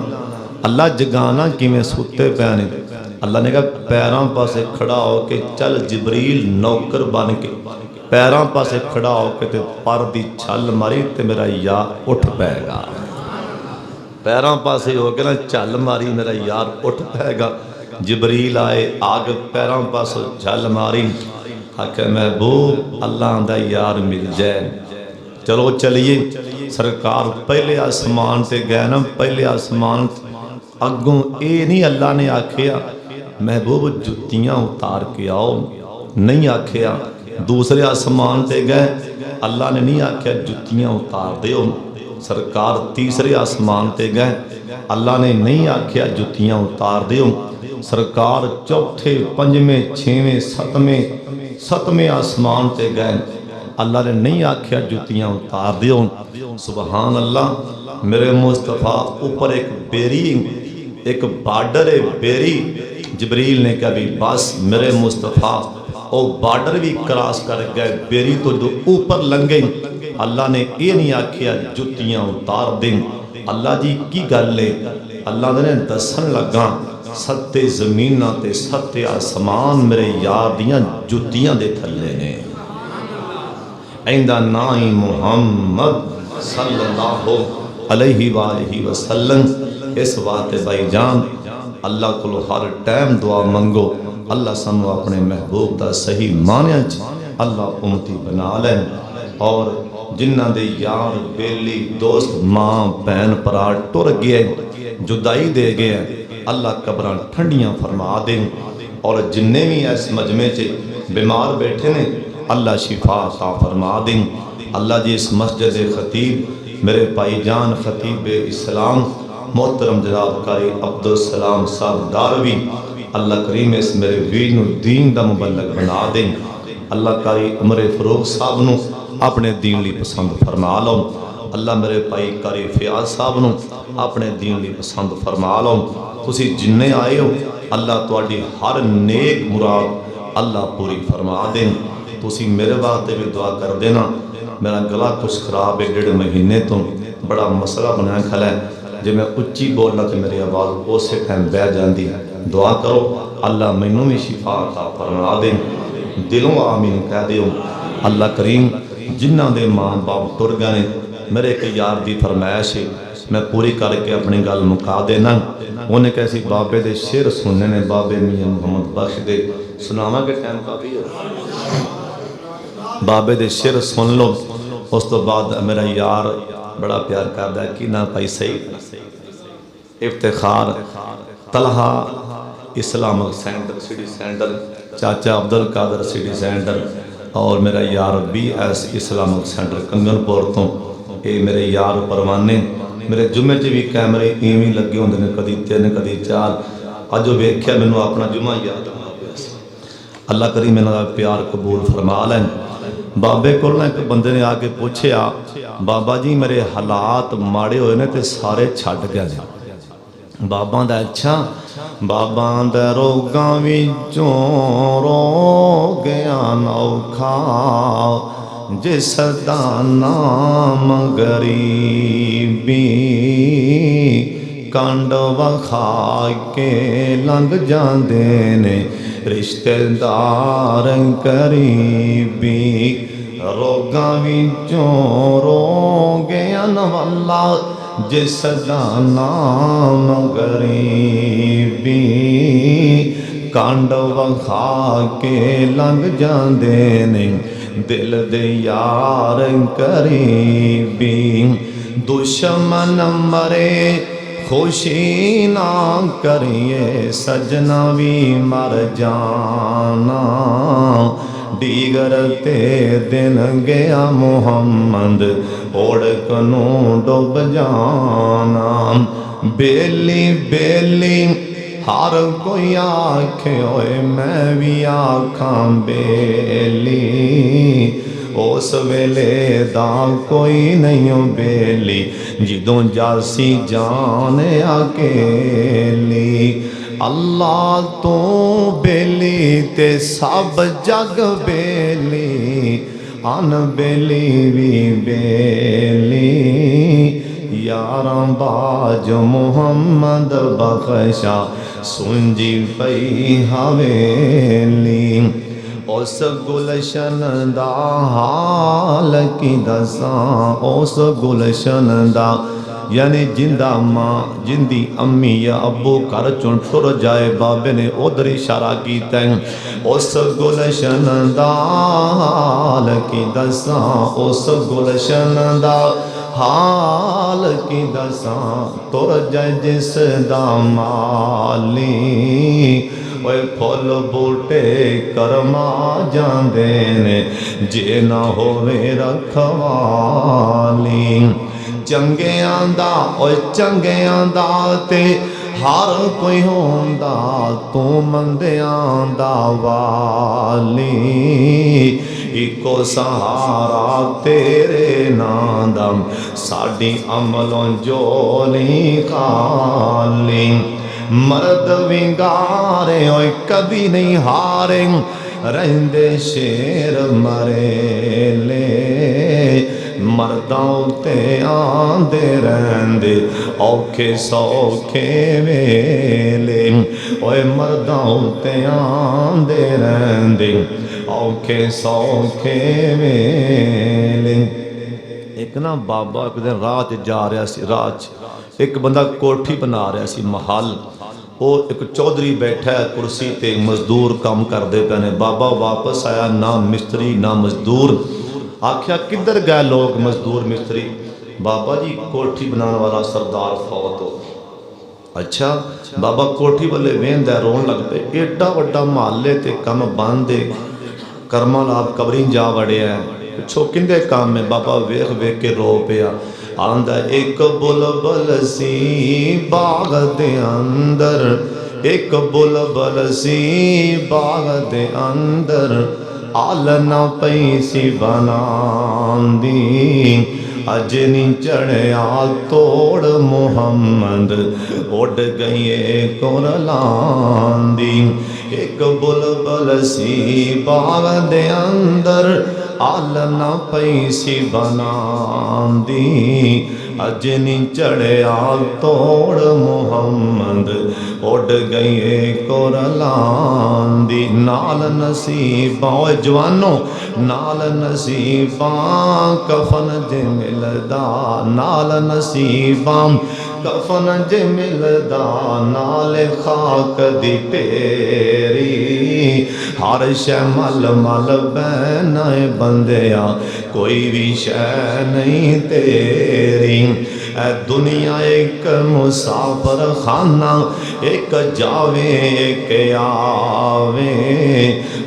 अल्लाह जगाना किवें, सुते पे ने। अल्लाह ने कहा पैरों पासे खड़ा हो के चल जिबरील नौकर बन के पैरों पासे खड़ा हो के ते पर दी छल मारी ते मेरा यार उठ पैगा। पैरों पासे हो के ना छल मारी मेरा यार उठ पैगा। जिबरील आए आग पैरों पासों छल मारी, आखे महबूब अल्लाह दा यार मिल जाए, चलो चलिए। सरकार पहले आसमान से गए ना, पहले आसमान अगों ये नहीं अल्लाह ने आखिया महबूब जुतियां उतार के आओ, नहीं आखिया। दूसरे आसमान से गए, अल्लाह ने नहीं आखिया जुतियां उतार दो। सरकार तीसरे आसमान से गए, अल्लाह ने नहीं आखिया जुतियां उतार दो। सरकार चौथे पंजवें छेवें सतवें आसमान से गए, अल्लाह ने नहीं आखिया जुतियां उतार दो। सुभान अल्लाह। मेरे मुस्तफ़ा ऊपर एक बेरी, एक बार्डर है बेरी। जिबरील ने कहा भी बस मेरे मुस्तफ़ा ओ बार्डर भी क्रॉस कर गए, बेरी तो जो ऊपर लंघे। अल्लाह ने ये नहीं आखिया जुतियां उतार दें। अल्लाह जी की गल है, अल्लाह ने दसन लगा सत्ते जमीना ते सत्ते आसमान मेरे यार दियां जुतियां दे थल्ले ने। इंदा ना ही मुहम्मद सल्लल्लाहु अलैहि वसल्लम। इस वास्ते भाईजान अल्लाह को हर टाइम दुआ मंगो, अल्लाह सानू अपने महबूब का सही मानिया अल्लाह उम्मती बना लें। और जिन्हां दे यार बेली दोस्त माँ भैन भरा टुर गए, जुदाई दे गए, अल्लाह कब्रां ठंडियां फरमा दें। और जिन्ने भी इस मजमे च बीमार बैठे ने अल्लाह शिफा अता फरमा दें। अल्लाह जी इस मस्जिद खतीब मेरे भाईजान खतीब इस्लाम मोहतरम जनाब कारी अब्दुल सलाम साहब दारवी, अल्लाह करीम इस मेरे वीर नूं दीन दा मुबल्लग बना दें। अल्लाह कारी उमरे फरूक साहब नूं अपने दीन लई पसंद फरमा लो। अल्लाह मेरे भाई कारी फयाज साहब नूं अपने दीन लई पसंद फरमा लो। तुसी जिन्ने आए हो अल्लाह तुहाडी हर नेक मुराद अल्लाह पूरी फरमा दें। तुसी मेरे वास्ते भी दुआ कर देना। मेरा गला कुछ खराब है, 1.5 महीने तो बड़ा मसला बनाया खला है। जे मैं उच्ची बोलना तो मेरी आवाज़ उस टाइम बह जाती। दुआ करो अल्लाह मैनू भी शिफा अता फरमा दें। दिलों आमीन कह दियो। अल्लाह करीम जिन्हां दे माँ बाप टुर गए मेरे एक यार की फरमाइश है, मैं पूरी करके अपनी गल मुका देना। उन्हें कहा सी बाबे दे शेर सुनने ने, बाबे मियां मुहम्मद बख्श दे, सुनावा के टाइम काफ़ी है, बाबे दे शेर सुन लो। उस तो बाद मेरा यार बड़ा प्यार करता है कि ना भाई सही Iftikhar Talha Islamic centre city centre, चाचा अब्दुल कादर सिटी सेंटर, और मेरा यार BS इस्लामिक सेंटर कंगनपुर तो, ये मेरे यार परवाने। मेरे जुम्मे च भी कैमरे इवें लगे होंगे ने, कभी 3 कभी 4। अज वेख्या मैनू अपना जुम्मा याद आ गया। अल्लाह करी मेरा प्यार कबूल फरमा लैन। बाबे को ना एक बंदे ने आके पूछया, बाबा जी मेरे हालात माड़े होए ने ते सारे छड्ड गए ने। बाबा दा अच्छा, बाबा दा रोगां विचों रोगियां औखा, जिस दा नाम गरीबी, कंड वखा के लंघ जांदे ने रिश्तेदार करीबी। रोगां विचों रोगियां वल्ला, जिस दा नाम गरीबी, कंड वखा के लंघ जांदे ने दिल दे यार करीबी। दुश्मन मरे खुशी ना करिए, सजना भी मर जाना, दीगर ते दिन गया मुहम्मद, ओढ़क नू डुब जाना। बेली बेली हर कोई आखे ओए मैं भी आखां बेली, उस वेले दा कोई नहीं बेली, जिदों जासी जान अकेली। अल्लाह तो बेली ते सब जग बेली, अन बेली भी बेली। यारां बाज मुहम्मद बख्शा, सुंजी पई हवेली। उस गुलशन दा हाल की दसां, उस गुलशन दा यानी जिंदा माँ जिंदी अम्मी या अब्बू घर चों टुर जाए, बाबे ने उधर इशारा कीता। उस गुलशन दा हाल की दसां, उस गुलशन दा हाल की दसां, तुर जाए जिस दा माली। ओए फुल बूटे करमा जांदे ने, जे ना होवे रखवाली। चंगियां दा ओए चंगियां दा ते हर कोई होंदा, तू मंदियां दा वाली। इको सहारा तेरे नां दा, साडी अमलों जोली खाली। मर्द विंगारे ओए कभी नहीं हारे, रहिंदे शेर मरेले। मर्दां उत्ते आंदे रहिंदे औखे सौखे वेले, ओए मर्दां उत्ते आंदे रहिंदे औखे सौखे वेले। एक ना बाबा एक दिन राह च जा रहा सी, राह च एक बंदा कोठी बना रहा सी महल। वो एक चौधरी बैठा है कुर्सी ते, मजदूर काम करते पे ने। बाबा वापस आया, ना मिस्त्री ना मजदूर। आख्या किधर गए लोग मजदूर मिस्त्री? बाबा जी कोठी बनाने वाला सरदार फौत हो। अच्छा बाबा कोठी वाले वेंदा रोन लग पे, एडा वड्डा महल्ले ते कम बंद है, कर्मा लाभ कबरी जा वड़िया है, पिछो किंदे काम में? बाबा वेख वेख के रो पिया। आंदा एक बुलबुल सी बाग दे अंदर, एक बुलबुल सी बाग दे अंदर, आलना पई सी बनांदी। अज नी चढ़िया तोड़ मुहम्मद, उड़ गई कुरलांदी। एक बुलबुल सी बाग दे अंदर, आलना पई सी बनांदी। अज नहीं चढ़िया तोड़ मुहम्मद उड़ गई कुरलान दी नाल नसीबां ओए जवानों नाल नसीबां कफन जे मिलदा नाल नसीबां कफन जे मिलदा नाल खाक दी ढेरी हर शै मल मल बैना बंदिया कोई भी शै नहीं तेरी ऐ दुनिया एक मुसाफर खाना एक जावे एक आवे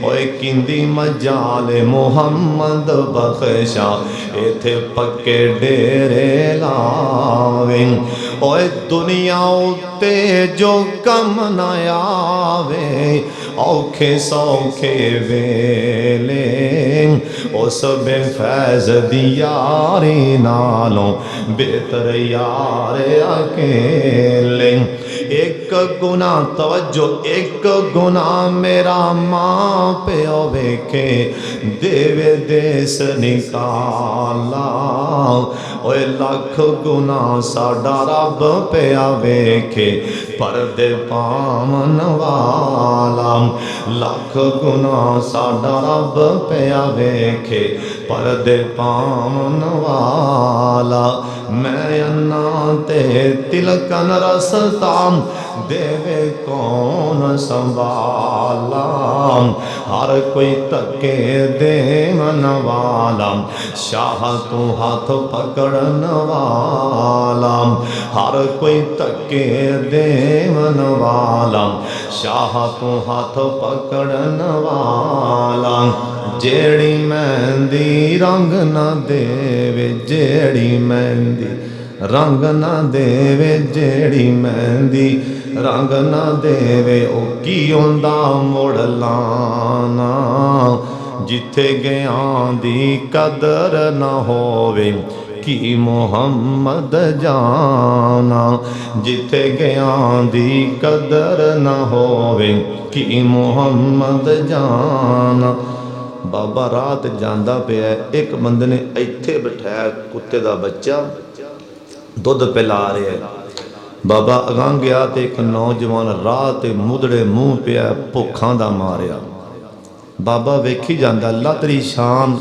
ओए किंदी मजाले मुहम्मद बख्शा इथे पक्के डेरे लावे ओए दुनिया उत्ते जो कम न आवे औखे सौखे वेले उस बेफैज दी यारी नालों बेहतर यार अकेले एक गुना तवज्जो एक गुना मेरा मां प्यो वेखे देवे देस निकाला ओए लख गुना साडा रब पिया वेखे परदे पावन वाला लख गुना साडा रब पिया वेखे परदे पावन वाला मैं अन्ना ते तिलकन रसता देवे कौन संभाला हर कोई तके दे मन वाला शाह तू हाथ पकड़न वाला हर कोई तके दे मन वाला शाह तू हाथ पकड़न वाला जेड़ी मेहंदी रंग न देवे जेड़ी मेहंदी रंग न देवे जेड़ी मेहंदी रंग न देवे ओ की होंदा मुड़ लाना जिथे गया दी कदर न होवे की मुहम्मद जाना जिथे गया दी कदर न होवे की मुहम्मद जाना बाबा रात जांदा पिया एक बंदे ने इत्थे बिठाया कुत्ते दा बच्चा दुध पिला रहा है बाबा अगां गया तो एक नौजवान राह ते मुदड़े मूँह पिया भुखां दा मारिया बाबा वेखी जांदा अल्लाह तेरी शान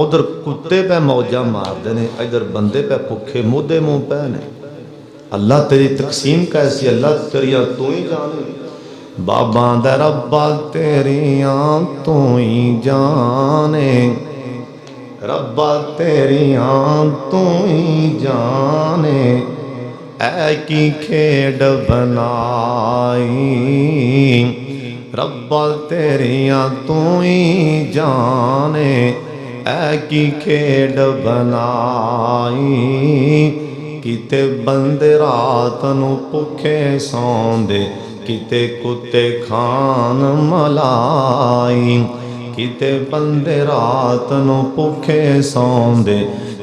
उधर कुत्ते पे मौजा मारते ने इधर बंदे पे भुखे मुदे मूँह पे ने अल्लाह तेरी तकसीम कैसी अल्लाह तेरिया तू ही जाने बाबा दा रब्बा तेरिया तू ही जाने रब्बा तेरिया तू ही जाने ऐ की खेड बनाई रब्बा तेरिया तू ही जाने ऐ की खेड बनाई किते बंदे रात नू भुखे सौंदे किते कुत्ते खान मलाई किते बंदे रात नू भुखे सौंदे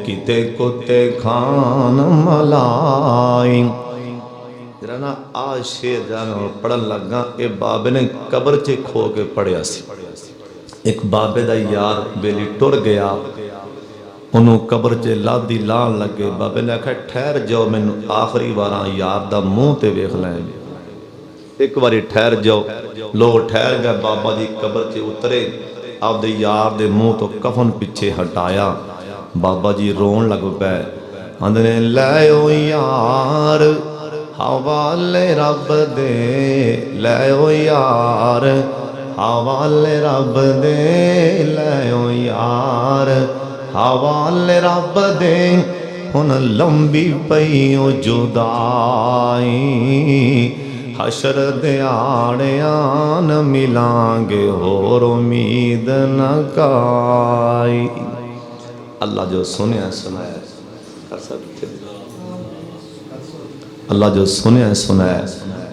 किते कुत्ते खान मलाई जरा ना आ शेर जरा पढ़न लगा ये बाबे ने कबर च खो के पढ़िया सी एक बाबे दा यार बेली टुर गया उन्होंने कबर च लादी लान लगे बाबे ने आखिया ठहर जाओ मैनू आखिरी वारा यार दा मूँह ते वेख लैन एक बारी ठहर जाओ लोग ठहर गए बाबा जी कबर च उतरे आपदे यार दे मुंह तो कफन पिछे हटाया बाबा जी रोन लग पे आंदे ने लै ओ यार हवाले रब दे लै ओ यार हवाले रब दे लै ओ यार हवाले रब दे हुन लंबी पई ओ जुदाई हशर दिहाड़ियां न मिलांगे होर उम्मीद न काई अल्लाह जो सुनिया सुनाया कर सकते अल्लाह जो सुनिया सुनाया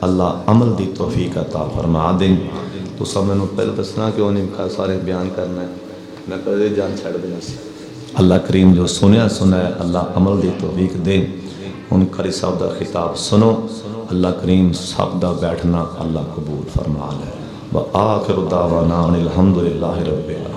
अल्लाह अमल दी तौफीक अता फरमा दें तो सब मैंने पहले दसना क्यों नहीं सारे बयान करना है मैं कदे जान छड़ देना सी अल्लाह करीम जो सुनिया सुनाया अल्लाह अमल दी तौफीक दे उन करी साहब दा खिताब सुनो अल्लाह करीम सब दा बैठना अल्लाह कबूल फरमा ले व आखिर दावाना अनिल हम्दुलिल्लाहि रब्बिल आलमीन।